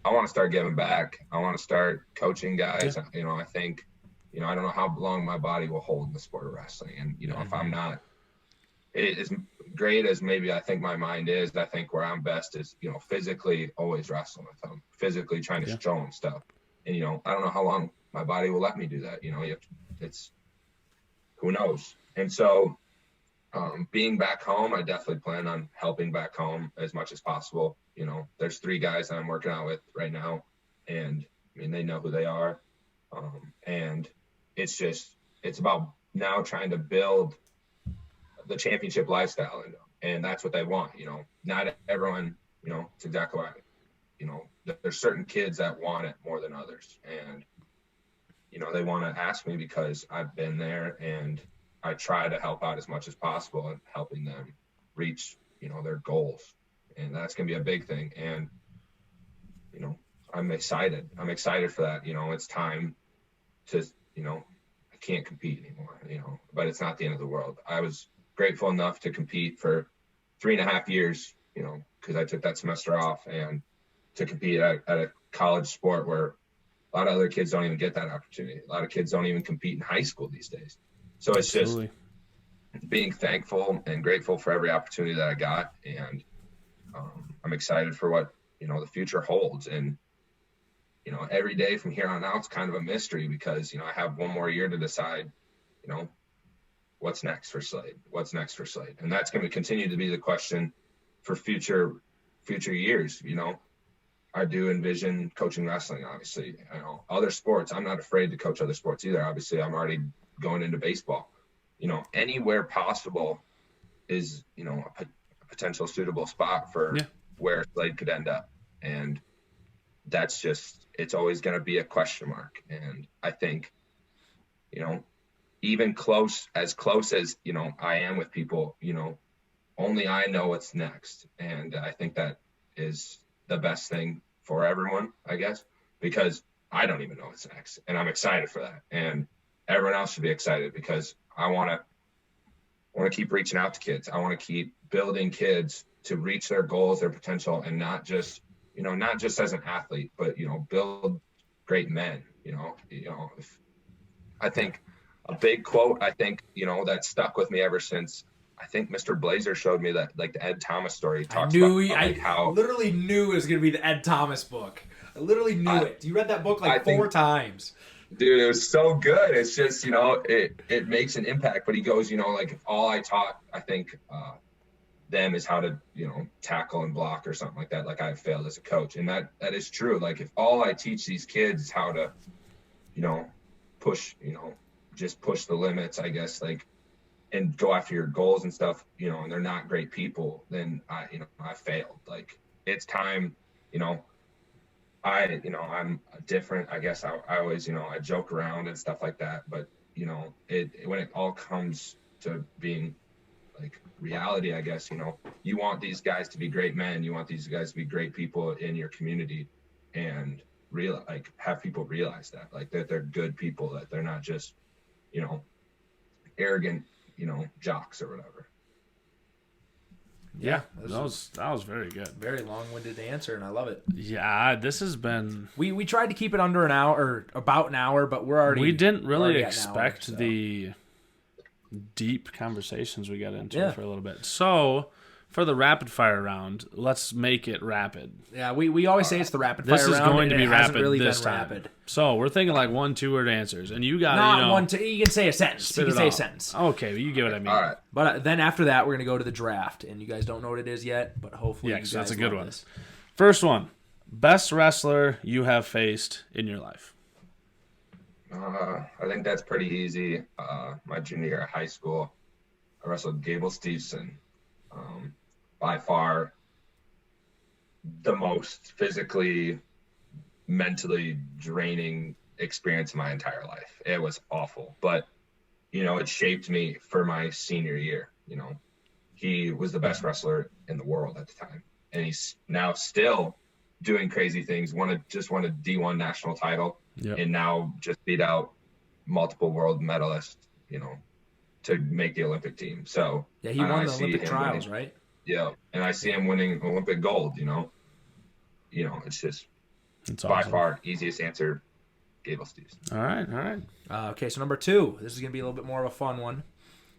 I want to start giving back. I want to start coaching guys. Yeah. I think I don't know how long my body will hold in the sport of wrestling, and if I'm not. It is great as maybe I think my mind is. I think where I'm best is, physically always wrestling with them, physically trying to show them stuff. And, I don't know how long my body will let me do that. It's who knows. And so being back home, I definitely plan on helping back home as much as possible. There's 3 guys that I'm working out with right now, and they know who they are. And it's about now trying to build the championship lifestyle, and that's what they want. Not everyone, it's exactly why, there's certain kids that want it more than others, and they want to ask me because I've been there, and I try to help out as much as possible in helping them reach their goals, and that's gonna be a big thing. And I'm excited for that. It's time to I can't compete anymore, but it's not the end of the world. I was grateful enough to compete for 3.5 years, because I took that semester off, and to compete at a college sport where a lot of other kids don't even get that opportunity. A lot of kids don't even compete in high school these days. So it's just being thankful and grateful for every opportunity that I got. And I'm excited for what, the future holds. And, every day from here on out, it's kind of a mystery because, I have one more year to decide, what's next for Slade? And that's going to continue to be the question for future years. I do envision coaching wrestling, obviously. Other sports, I'm not afraid to coach other sports either. Obviously, I'm already going into baseball. Anywhere possible is, a potential suitable spot for where Slade could end up. And that's it's always going to be a question mark. And I think, even as close as, I am with people, only I know what's next. And I think that is the best thing for everyone, I guess, because I don't even know what's next, and I'm excited for that. And everyone else should be excited because I want to keep reaching out to kids. I want to keep building kids to reach their goals, their potential, and not just as an athlete, but, build great men. I think a big quote, that stuck with me ever since, I think Mr. Blazer showed me that, like the Ed Thomas story. He talks I literally knew it was going to be the Ed Thomas book. I literally knew it. You read that book like 4 times. Dude, it was so good. It's just, it makes an impact. But he goes, like if all I taught, I think, them is how to, tackle and block or something like that. Like I failed as a coach. And that is true. Like if all I teach these kids is how to, push, just push the limits, I guess, like, and go after your goals and stuff, and they're not great people, then I failed. Like it's time, I'm different. I guess I always, I joke around and stuff like that. But, when it all comes to being like reality, I guess, you want these guys to be great men. You want these guys to be great people in your community and have people realize that, like that they're good people, that they're not just, arrogant, jocks or whatever. Yeah, that was very good. Very long-winded answer, and I love it. Yeah, this has been... We tried to keep it under an hour, or about an hour, but we're already... We didn't really expect hour, so. The deep conversations we got into for a little bit. So, for the rapid-fire round, let's make it rapid. Yeah, we always say it's the rapid-fire round. This is going to be rapid really this time. Rapid. So, we're thinking like 1, 2-word answers, and you got Not 1, 2... You can say a sentence. You can say a sentence. Okay, you get what I mean. All right. But then after that, we're going to go to the draft, and you guys don't know what it is yet, but hopefully you guys that's a good one. This. First one. Best wrestler you have faced in your life? I think that's pretty easy. My junior year of high school, I wrestled Gable Steveson. By far the most physically, mentally draining experience of my entire life. It was awful, but it shaped me for my senior year. He was the best wrestler in the world at the time, and he's now still doing crazy things. Just won a D1 national title, and now just beat out multiple world medalists, to make the Olympic team. So yeah, he won the Olympic trials, right? Yeah, and I see him winning Olympic gold. It's just by far easiest answer, Gable Steveson. All right. Okay, so number 2. This is gonna be a little bit more of a fun one.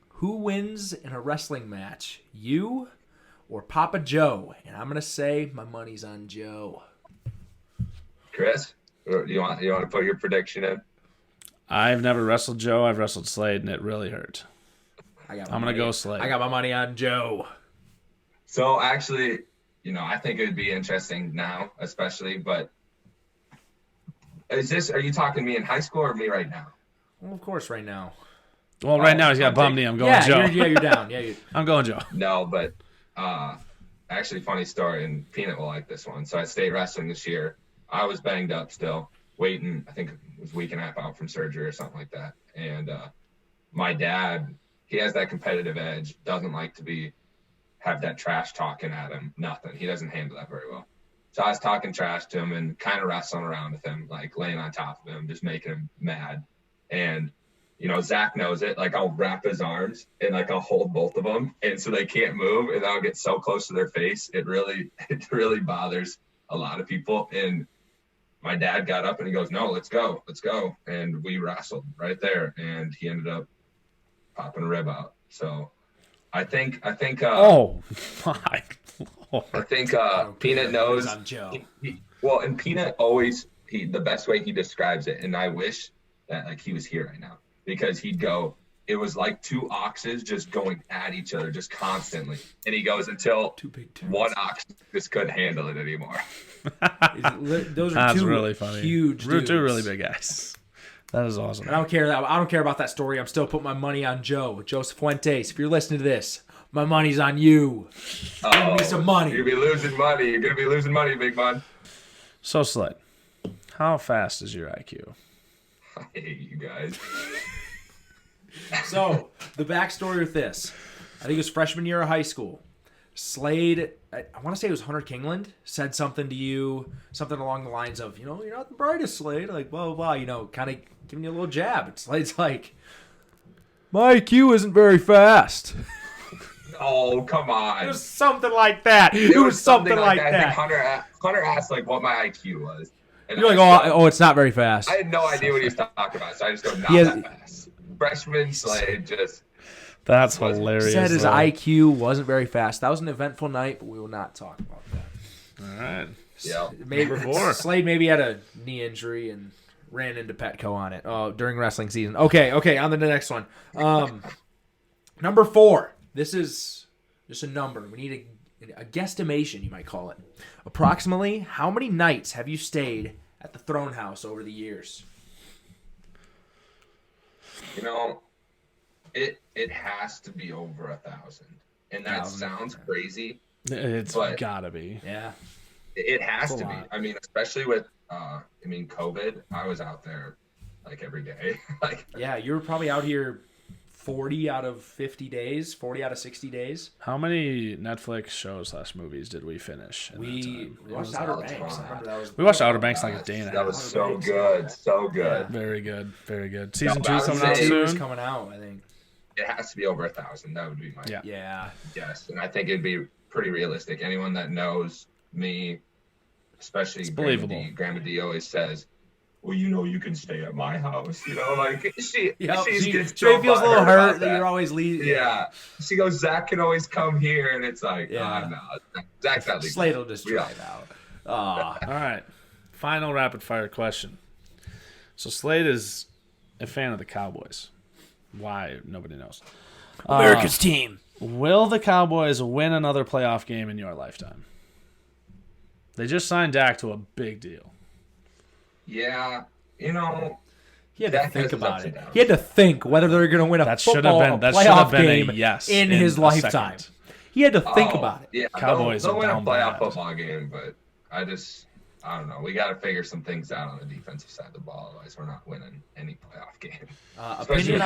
Who wins in a wrestling match, you or Papa Joe? And I'm gonna say my money's on Joe. Chris, you want to put your prediction in? I've never wrestled Joe. I've wrestled Slade, and it really hurt. I'm gonna go Slade. I got my money on Joe. So actually, I think it would be interesting now, especially, but are you talking to me in high school or me right now? Well, of course, right now. Well, right now he's got bum knee. I'm going Joe. You're down. Yeah, I'm going Joe. No, but actually, funny story, and Peanut will like this one. So I stayed wrestling this year. I was banged up still, waiting. I think it was a week and a half out from surgery or something like that. And my dad, he has that competitive edge. Doesn't like to have that trash talking at him. Nothing. He doesn't handle that very well. So I was talking trash to him and kind of wrestling around with him, like laying on top of him, just making him mad. And Zach knows it. Like I'll wrap his arms and like I'll hold both of them, and so they can't move. And I'll get so close to their face, it really bothers a lot of people. And my dad got up and he goes, "No, let's go," and we wrestled right there. And he ended up popping a rib out. So I think. Oh my Lord. I think Peanut knows. And Peanut always the best way he describes it, and I wish that like he was here right now, because he'd go, it was like 2 oxes just going at each other just constantly. And he goes, until one ox just couldn't handle it anymore. Those are That's 2 really funny. Huge dudes. 2 really big guys. That is awesome. I don't care about that story. I'm still putting my money on Joe. Joe Sifuentes. If you're listening to this, my money's on you. Give me some money. You're gonna be losing money. You're gonna be losing money, big man. So Slade, how fast is your IQ? I hate you guys. So the backstory with this, I think it was freshman year of high school. Slade, I want to say it was Hunter Kingland, said something to you, something along the lines of, you're not the brightest, Slade, like blah blah blah, kind of giving you a little jab. And Slade's like, my IQ isn't very fast. Oh, come on. It was something like that. It was something like that. I think Hunter asked like what my IQ was. And you're like, oh, it's not very fast. I had no idea what he was talking about, so I just go, not that fast. Freshman Slade just... That's hilarious. He said his IQ wasn't very fast. That was an eventful night, but we will not talk about that. All right. Yeah. Maybe Number 4. Slade maybe had a knee injury and ran into Petco on it during wrestling season. Okay, on to the next one. Number 4. This is just a number. We need a guesstimation, you might call it. Approximately how many nights have you stayed at the Throne House over the years? You know, it has to be over 1,000, and that sounds crazy. It's gotta be. Yeah, it has to be. lot. I mean, especially with COVID. I was out there like every day. yeah, you were probably out here 40 out of 50 days, 40 out of 60 days. How many Netflix shows / movies did we finish? We watched Outer Banks. We watched Outer Banks like a day and a half. That was so good, so good. Yeah. Very good, very good. Season 2 coming out soon. Coming out, I think. It has to be over 1,000. That would be my guess, and I think it'd be pretty realistic. Anyone that knows me, especially Grandma D always says, well, you can stay at my house. She feels a little hurt that you're always leaving. Yeah. She goes, Zach can always come here, and it's like, no, Zach's not leaving. Slade will just drive out. All right. Final rapid fire question. So Slade is a fan of the Cowboys. Why? Nobody knows. America's team. Will the Cowboys win another playoff game in your lifetime? They just signed Dak to a big deal. Yeah, he had to think about it. He had to think whether they're going to win a playoff game in his lifetime. He had to think about it. Yeah, Cowboys they'll win a playoff bad. football game, but I don't know. We got to figure some things out on the defensive side of the ball. Otherwise, we're not winning any playoff game. Opinion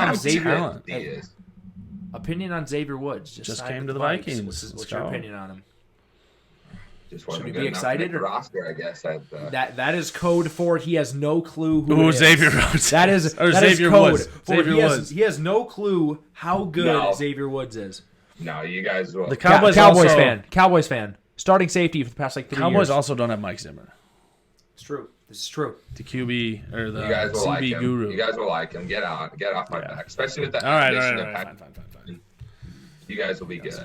on Xavier Woods. Just came to the Vikings. What's your opinion on him? Just wasn't Should we good be enough excited? to make the roster, I guess. That is code for he has no clue who it is. Xavier Woods. That is Xavier code Woods. for Xavier Woods. He has no clue how good Xavier Woods is. No, you guys will. The Cowboys Cowboys fan. Starting safety for the past 3 years. Cowboys also don't have Mike Zimmer. It's true. This is true. The QB or the you guys will CB guru. You guys will like him. Get off my back, especially with that. All right. Fine. You guys will be good. It's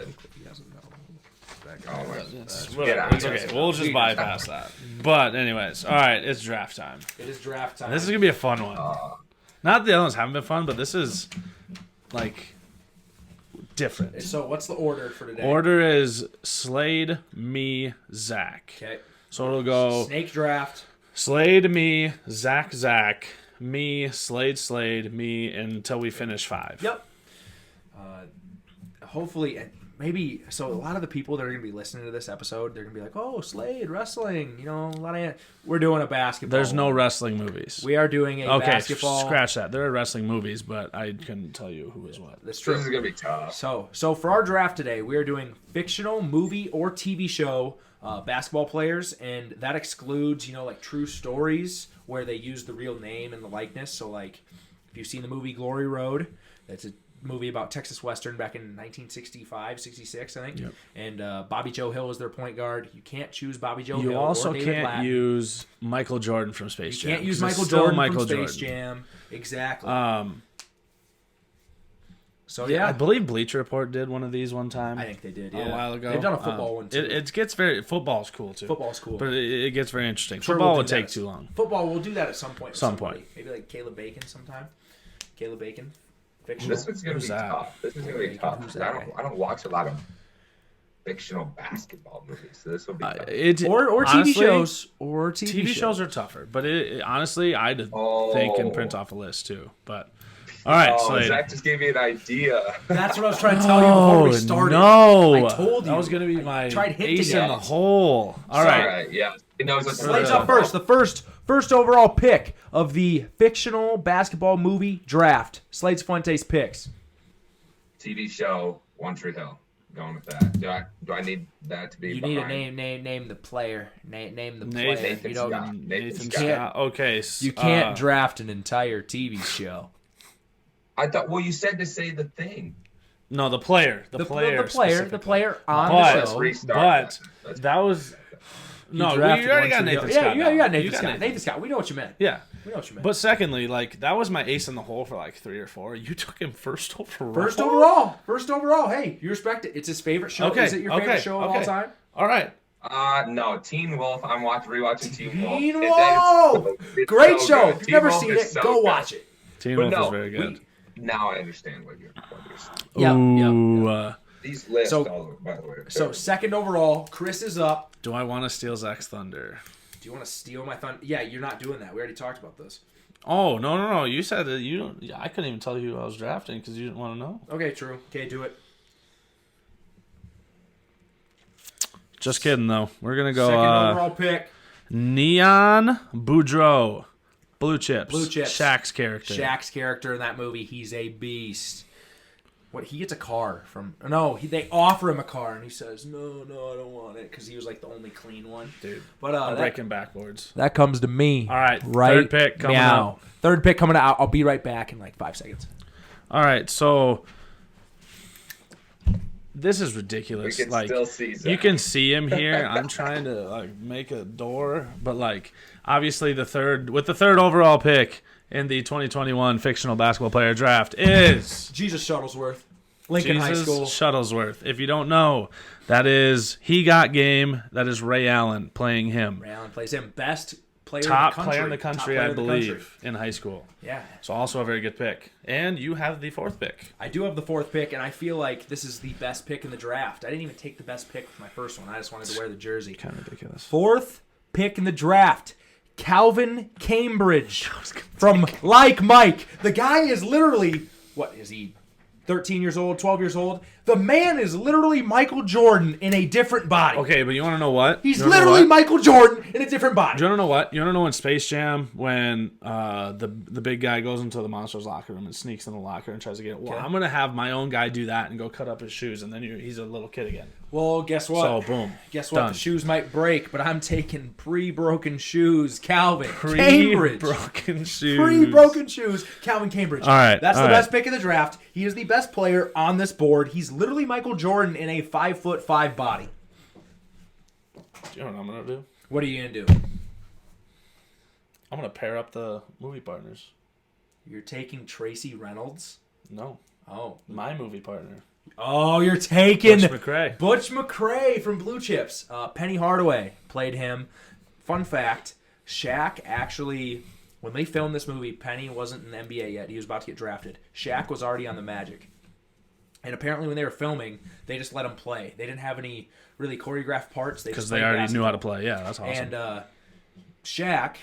okay. We'll just bypass that. But anyways, all right. It's draft time. It is draft time. This is gonna be a fun one. Not that the other ones haven't been fun, but this is different. So what's the order for today? Order is Slade, me, Zach. Okay. So it'll go snake draft. Slade, me, Zach, me, Slade, me, until we finish 5. Yep. Hopefully, maybe. So a lot of the people that are going to be listening to this episode, they're going to be like, "Oh, Slade wrestling." We're doing a basketball. There's no wrestling movies. We are doing a basketball. Scratch that. There are wrestling movies, but I couldn't tell you who is what. That's true. This is going to be tough. So for our draft today, we are doing fictional movie or TV show basketball players, and that excludes, true stories where they use the real name and the likeness. So, if you've seen the movie Glory Road, that's a movie about Texas Western back in 1965, 66, I think. Yep. And Bobby Joe Hill was their point guard. You can't choose Bobby Joe Hill. You also or David can't Ladd. use Michael Jordan from Space Jam. You can't use Michael Jordan from Space Jam. Exactly. I believe Bleacher Report did one of these one time. I think they did, a while ago. They've done a football one, too. It gets football's cool, too. Football's cool. But it gets very interesting. Football would take too long. Football, we'll do that at some point. Maybe like Caleb Bacon sometime. Caleb Bacon. Fictional. This is going to be tough. I don't watch a lot of fictional basketball movies, so this will be tough. Or TV shows. Or TV shows are tougher. But honestly, I'd think and print off a list, too. But... All right, Slade. Zach just gave me an idea. That's what I was trying to tell you before we started. No, I told you. That was going to be my ace in the hole. All right, yeah. Slade's up first. The first overall pick of the fictional basketball movie draft. Slade Sifuentes picks. TV show, One Tree Hill. Going with that. Do I need that to be? You need a name the player. Name the player. Nathan Scott. Okay. You can't draft an entire TV show. I thought. Well, you said to say the thing. No, the player. The player on the show. But that was no. You already got Nathan Scott. Yeah, you got Nathan Scott. Nathan Scott. We know what you meant. Yeah, we know what you meant. But secondly, that was my ace in the hole for 3 or 4. You took him first overall. First overall. Hey, you respect it. It's his favorite show. Okay. Is it your favorite show of all time? All right. No, Teen Wolf. I'm rewatching Teen Wolf. Teen Wolf! It's Great so show. good. If you've Teen never Wolf seen is it, so go good. watch it. Teen But Wolf is no, very good. now I understand what you're Yep, Ooh. yep. These lists, So- by the way. So second overall, Chris is up. Do I want to steal Zach's thunder? Do you want to steal my thunder? Yeah, you're not doing that. We already talked about this. Oh, no. You said that you don't. I couldn't even tell you who I was drafting because you didn't want to know. Okay, true. Okay, do it. Just kidding, though. We're going to go Second overall pick. Neon Boudreaux. Blue Chips. Blue Chips. Shaq's character. Shaq's character in that movie, he's a beast. What, he gets a car from... No, they offer him a car, and he says, no, I don't want it, because he was, like, the only clean one. Dude, but I'm breaking backboards. That comes to me. All right, third pick coming out. Third pick coming out. I'll be right back in, like, 5 seconds. All right, so... This is ridiculous. We can like, still see Zach. you can see him here. I'm trying to like make a door, but like obviously the third overall pick in the 2021 fictional basketball player draft is Jesus Shuttlesworth. Lincoln High Jesus School. Shuttlesworth. If you don't know, that is He Got Game. That is Ray Allen playing him. Ray Allen plays him. Best player Top in the country. player in the country, Top player I in the believe, country. in high school. Yeah. So also a very good pick. And you have the fourth pick. I do have the fourth pick, and I feel like this is the best pick in the draft. I didn't even take the best pick with my first one. I just wanted to wear the jersey. Kind of ridiculous. Fourth pick in the draft, Calvin Cambridge from Like Mike. The guy is literally, what is he, 13 years old, 12 years old? The man is literally Michael Jordan in a different body. Okay, but you want to know what? He's You wanna know literally what? Michael Jordan in a different body. Do you want to know what? You want to know in Space Jam when the big guy goes into the monster's locker room and sneaks in the locker and tries to get it? Well, Okay. I'm going to have my own guy do that and go cut up his shoes, and then he's a little kid again. Well, guess what? So, boom. Guess what? Done. The shoes might break, but I'm taking pre-broken shoes, Calvin Cambridge. Pre-broken shoes. Pre-broken shoes, Calvin Cambridge. All right, That's all the right. best pick of the draft. He is the best player on this board. He's literally Michael Jordan in a 5'5" body. Do you know what I'm going to do? What are you going to do? I'm going to pair up the movie partners. You're taking Tracy Reynolds? No. Oh. My movie partner. Oh, you're taking Butch McRae. Butch McRae from Blue Chips. Penny Hardaway played him. Fun fact, Shaq actually, when they filmed this movie, Penny wasn't in the NBA yet. He was about to get drafted. Shaq was already on the Magic. And apparently when they were filming, they just let him play. They didn't have any really choreographed parts. Because they already knew how to play. Yeah, that's awesome. And Shaq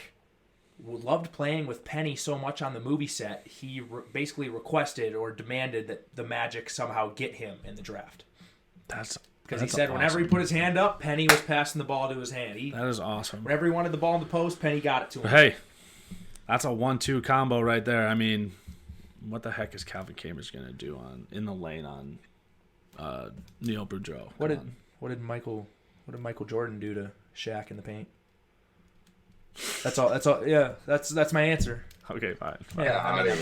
loved playing with Penny so much on the movie set, he basically requested or demanded that the Magic somehow get him in the draft. Because he said whenever he put his hand up, Penny was passing the ball to his hand. That is awesome. Whenever he wanted the ball in the post, Penny got it to him. Hey, that's a 1-2 combo right there. I mean, what the heck is Calvin Cambridge going to do in the lane on Neil Boudreaux? What did Michael Jordan do to Shaq in the paint? That's all. Yeah, that's my answer. Okay, fine. Yeah, I mean,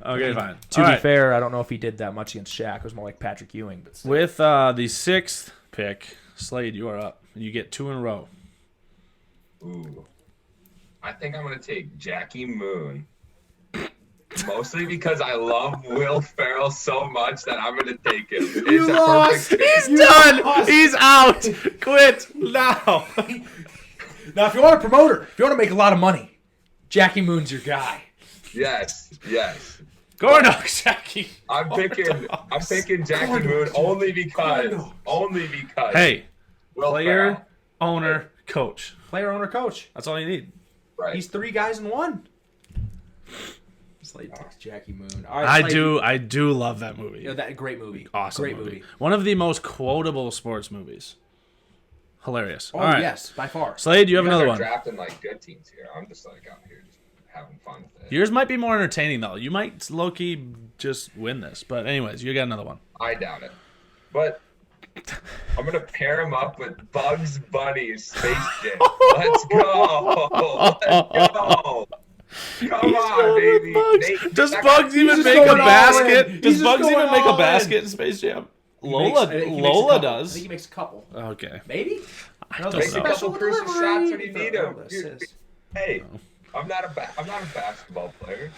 Okay, fine. to All be right. fair, I don't know if he did that much against Shaq. It was more like Patrick Ewing. But still. With the sixth pick, Slade, you are up. And you get 2 in a row. Ooh. I think I'm going to take Jackie Moon. Mostly because I love Will Ferrell so much that I'm going to take him. It's a lost. perfect pick. He's done. He's out. Quit now. Now, if you want a promoter, if you want to make a lot of money, Jackie Moon's your guy. Yes. Gordox, Jackie. I'm picking Jackie Moon only because. Hey, Will player, Ferrell. owner, coach. Player, owner, coach. That's all you need. Right. He's 3 guys in one. Slade picks Jackie Moon. All right, I do love that movie. Yeah, that great movie. Awesome Great movie. One of the most quotable sports movies. Hilarious. Oh, All right. yes, by far. Slade, you have You guys another are one. drafting like good teams here. I'm just like out here just having fun with it. Yours might be more entertaining, though. You might low-key just win this. But anyways, you got another one. I doubt it. But I'm going to pair him up with Bugs Bunny's Space Jam. Let's go. Let's go. Come on, baby. Does That Bugs guy- even just make a going all basket? in. Does He's Bugs just even going make a all in. basket in Space Jam? Lola I think he makes a Lola couple. I does. think he makes a couple. Okay. Maybe? I don't Makes a know. couple crucial shots when you need Oh, them. assist. Hey, I'm not a basketball player.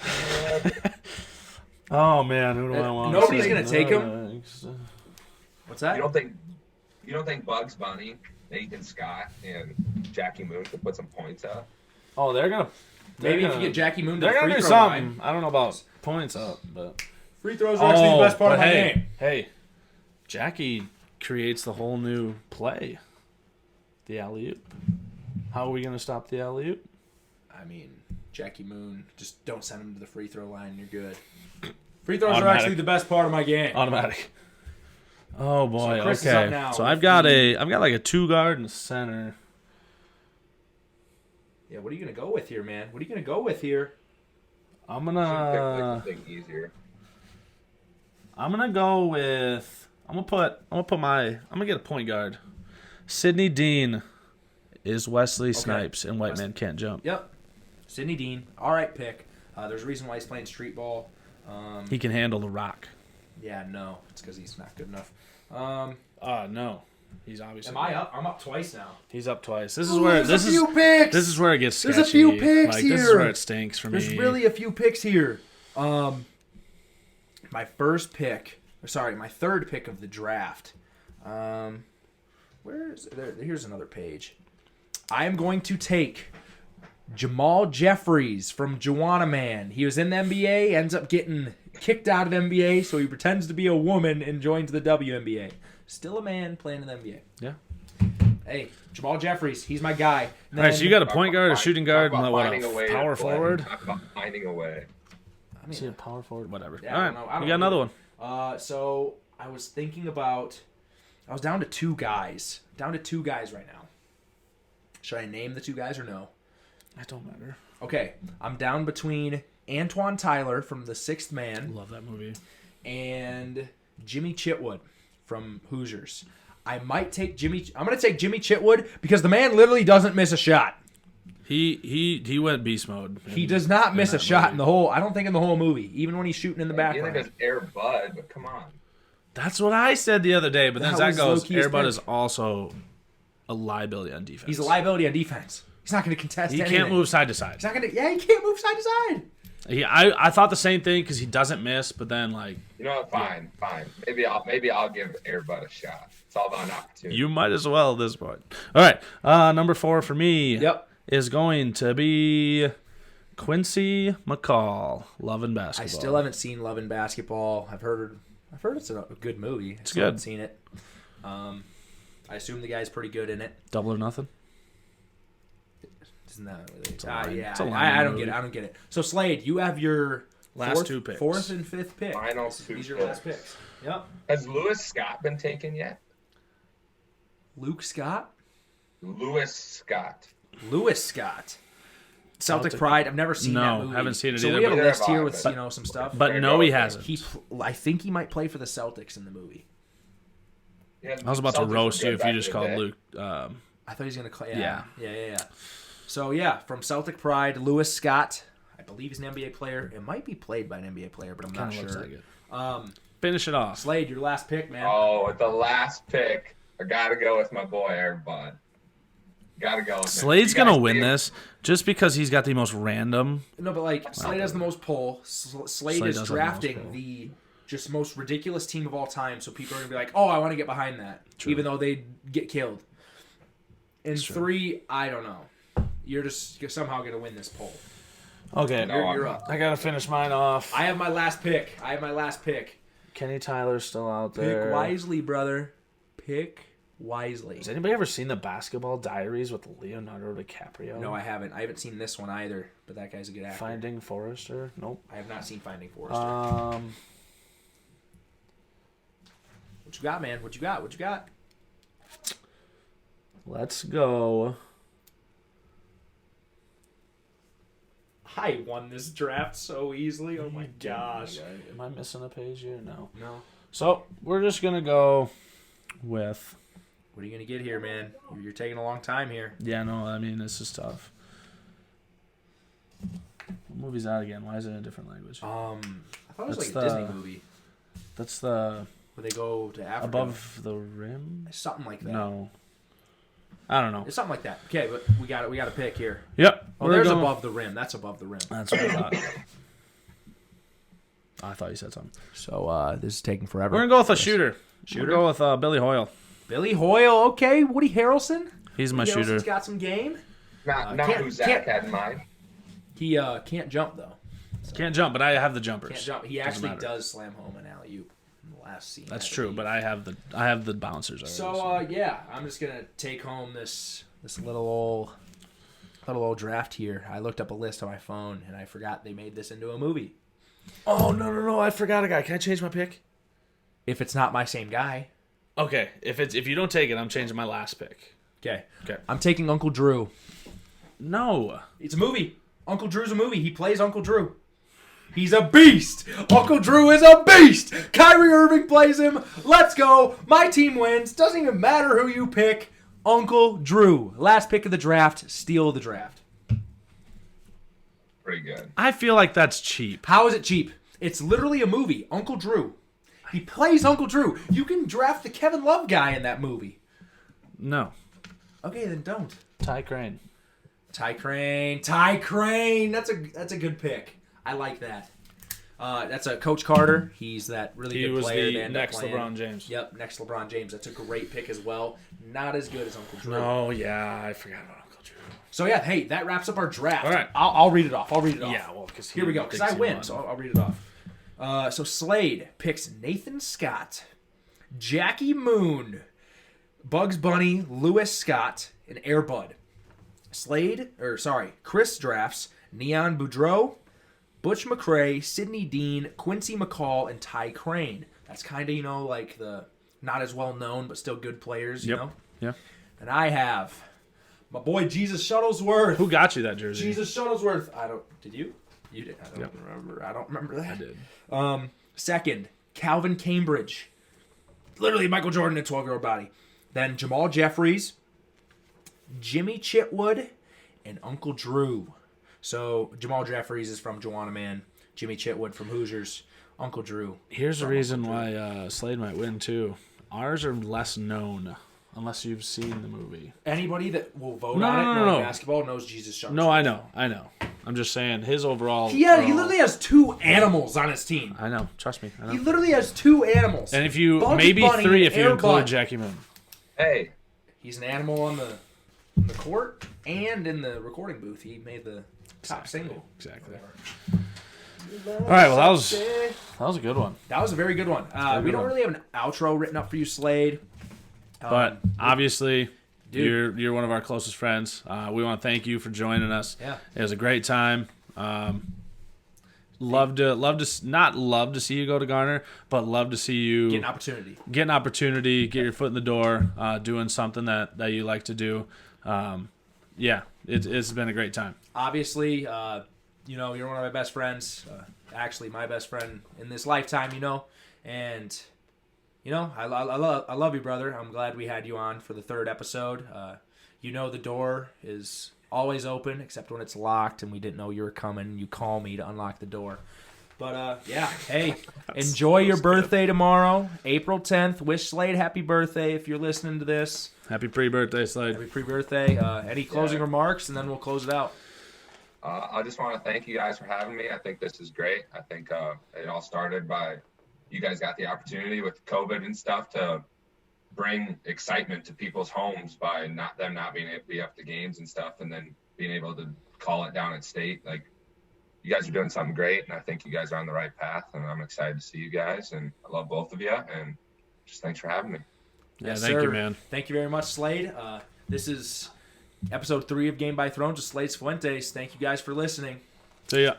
Oh man, who do I want? Nobody's gonna take him. What's that? You don't think Bugs Bunny Nathan Scott and Jackie Moon could put some points up. Oh, they're gonna Maybe if you get Jackie Moon to they're the gonna free do throw something. line. I don't know about points up, but Free throws are actually the best part of my game. Hey, Jackie creates the whole new play. The alley-oop. How are we gonna stop the alley-oop? I mean, Jackie Moon, just don't send him to the free throw line. You're good. Free throws are Automatic. actually the best part of my game. Automatic. Oh boy. So Chris is up okay. now So with I've got like a 2 guard and a center. Yeah, what are you gonna go with here, man? What are you gonna go with here? I'm Pick gonna something easier. go with I'm gonna get a point guard. Sidney Dean is Wesley Snipes and White Man Can't Jump. Yep. Sidney Dean. All right, pick. There's a reason why he's playing street ball. He can handle the rock. Yeah, no, it's because he's not good enough. No. He's obviously Am I up? I'm up twice now. He's up twice. This is where There's a few picks. This is where it gets sketchy. There's a few picks like, here. This is where it stinks for me. There's really a few picks here. My third pick of the draft. Where is it? There, here's another page. I am going to take Jamal Jeffries from Juwanna Man. He was in the NBA, ends up getting kicked out of the NBA, so he pretends to be a woman and joins the WNBA. Still a man playing in the NBA. Yeah. Hey, Jamal Jeffries, he's my guy. All right, so you got a point guard, a shooting guard, and Finding a way power to play. forward. Talk about finding a way. Is he a power forward? Whatever. Yeah, All I right, don't know. I don't you got know. another one. So I was thinking about. I was down to 2 guys. Down to 2 guys right now. Should I name the 2 guys or no? That don't matter. Okay, I'm down between Antoine Tyler from The Sixth Man Love that movie. and Jimmy Chitwood from Hoosiers. I might take Jimmy. I'm gonna take Jimmy Chitwood because the man literally doesn't miss a shot. He went beast mode. He does not miss a shot in the whole. I don't think in the whole movie, even when he's shooting in the You background. think it's Air Bud, but come on. That's what I said the other day, but then That Zach was goes, low-key his Airbud pick. is also a liability on defense. He's a liability on defense. He's not going to contest He anything. can't move side to side. He's not going to. Yeah, he can't move side to side. I thought the same thing because he doesn't miss, but then like You know what? Fine. Maybe I'll give Air Bud a shot. It's all about an opportunity. you might as well at this point. All right, number 4 for me. Yep. Is going to be Quincy McCall. Love and Basketball. I still haven't seen Love and Basketball. I've heard it's a good movie. It's I still good. haven't seen it. I assume the guy's pretty good in it. Double or Nothing. Isn't that what It's a line. yeah. It's a line I don't movie. get it. I don't get it. So Slade, you have your Last 2 picks. 4th and 5th pick. Final 2 These are your picks. last picks. Yep. Has Lewis Scott been taken yet? Luke Scott, Lewis Scott. Lewis Scott, Celtic Pride. I've never seen that movie. Haven't seen it so either, we have a but- list here Neither with have I, some stuff. But Fair no, go he with it. hasn't. I think he might play for the Celtics in the movie. Yeah, I was about to Celtics were roast you good if back you in just the called day. Luke. I thought he was gonna play. Yeah. Yeah. So yeah, from Celtic Pride, Lewis Scott. I believe he's an NBA player. It might be played by an NBA player, but I'm not Kinda looks sure. like it. Finish it off. Slade, your last pick, man. Oh, with the last pick, I gotta go with my boy Air Bud. Gotta go with him. Slade's You guys gonna win think- this just because he's got the most random. No, but like Slade has the most pull. Slade Slade is does have the most drafting pull. the just most ridiculous team of all time. So people are gonna be like, "Oh, I want to get behind that," True. even though they get killed. In true. 3, I don't know. You're somehow gonna win this poll. Okay, No, You're I'm up. I gotta finish mine off. I have my last pick. Kenny Tyler's still out Pick there. wisely, brother. Pick wisely. Has anybody ever seen the Basketball Diaries with Leonardo DiCaprio? No, I haven't. I haven't seen this one either. But that guy's a good actor. Finding Forrester? Nope. I have not seen Finding Forrester. What you got, man? What you got? Let's go. I won this draft so easily. Oh my gosh. Am I missing a page here? No. No. So we're just gonna go with. What are you gonna get here, man? You're taking a long time here. Yeah, no. I mean, this is tough. What movie's that again? Why is it in a different language? I thought it was That's like a Disney movie That's the where they go to Africa. Above the Rim. Something like that. No. I don't know. It's something like that. Okay, but we got it. We got a pick here. Yep. Oh, we're there's going- Above the Rim. That's Above the Rim. That's what I thought. I thought you said something. So this is taking forever. We're gonna go with a shooter. We're gonna go with Billy Hoyle. Billy Hoyle, okay. Woody Harrelson. He's my Woody shooter. Harrelson's got some game. Not who Zach had in mind. He can't jump, though. Can't jump, but I have the jumpers. Can't jump. He actually does slam home an alley-oop in the last scene. That's true, but I have the bouncers already. So yeah, I'm just gonna take home this little old draft here. I looked up a list on my phone and I forgot they made this into a movie. Oh no! I forgot a guy. Can I change my pick? If it's not my same guy. Okay, if you don't take it, I'm changing my last pick. Okay. Okay. I'm taking Uncle Drew. No. It's a movie. Uncle Drew's a movie. He plays Uncle Drew. He's a beast. Uncle Drew is a beast. Kyrie Irving plays him. Let's go. My team wins. Doesn't even matter who you pick. Uncle Drew. Last pick of the draft. Steal of the draft. Pretty good. I feel like that's cheap. How is it cheap? It's literally a movie. Uncle Drew. He plays Uncle Drew. You can draft the Kevin Love guy in that movie. No. Okay, then don't. Ty Crane. Ty Crane. That's a good pick. I like that. That's a Coach Carter. He's that really good player. He was the next LeBron James. Yep, next LeBron James. That's a great pick as well. Not as good as Uncle Drew. Oh yeah, I forgot about Uncle Drew. So yeah, hey, that wraps up our draft. All right. I'll read it off. Yeah, well, because here we go. Because I win, so I'll read it off. So Slade picks Nathan Scott, Jackie Moon, Bugs Bunny, Lewis Scott, and Air Bud. Chris drafts Neon Boudreaux, Butch McRae, Sidney Dean, Quincy McCall, and Ty Crane. That's kind of, like the not as well known but still good players, you know? Yeah. And I have my boy Jesus Shuttlesworth. Who got you that jersey? Jesus Shuttlesworth. Did you? You did. I don't remember. I don't remember that. I did. Second, Calvin Cambridge. Literally Michael Jordan in a 12-year-old body. Then Jamal Jeffries, Jimmy Chitwood, and Uncle Drew. So Jamal Jeffries is from Joanna Man. Jimmy Chitwood from Hoosiers. Uncle Drew. Here's the reason why Slade might win too. Ours are less known unless you've seen the movie. Anybody that will vote on it knowing basketball knows Jesus Shuttlesworth. No, I know. I'm just saying his overall. He literally has 2 animals on his team. I know. Trust me. I know. He literally has 2 animals. And if you Bugs maybe Bunny 3 and if you Air include Bud. Jackie Moon. Hey, He's an animal on the court and in the recording booth. He made the top single. Exactly. All right. Well, that was a good one. That was a very good one. We don't really have an outro written up for you, Slade. But obviously, dude. you're one of our closest friends. We want to thank you for joining us. Yeah. It was a great time. Love to see you go to Garner, but love to see you Get an opportunity. Get your foot in the door, doing something that you like to do. Yeah, it's been a great time. Obviously, you're one of my best friends. Actually, my best friend in this lifetime, and I love you, brother. I'm glad we had you on for the 3rd episode. The door is always open, except when it's locked and we didn't know you were coming. You call me to unlock the door. But, hey, enjoy your birthday tomorrow, April 10th. Wish Slade happy birthday if you're listening to this. Happy pre-birthday, Slade. Happy pre-birthday. Any closing remarks, and then we'll close it out. I just want to thank you guys for having me. I think this is great. I think it all started by you guys got the opportunity with COVID and stuff to bring excitement to people's homes by not being able to be up to games and stuff, and then being able to call it down at state. Like, you guys are doing something great, and I think you guys are on the right path, and I'm excited to see you guys, and I love both of you, and just thanks for having me. Yeah, thank you, man. Thank you very much, Slade. This is episode 3 of Game by Thrones with Slade Sifuentes. Thank you guys for listening. See ya.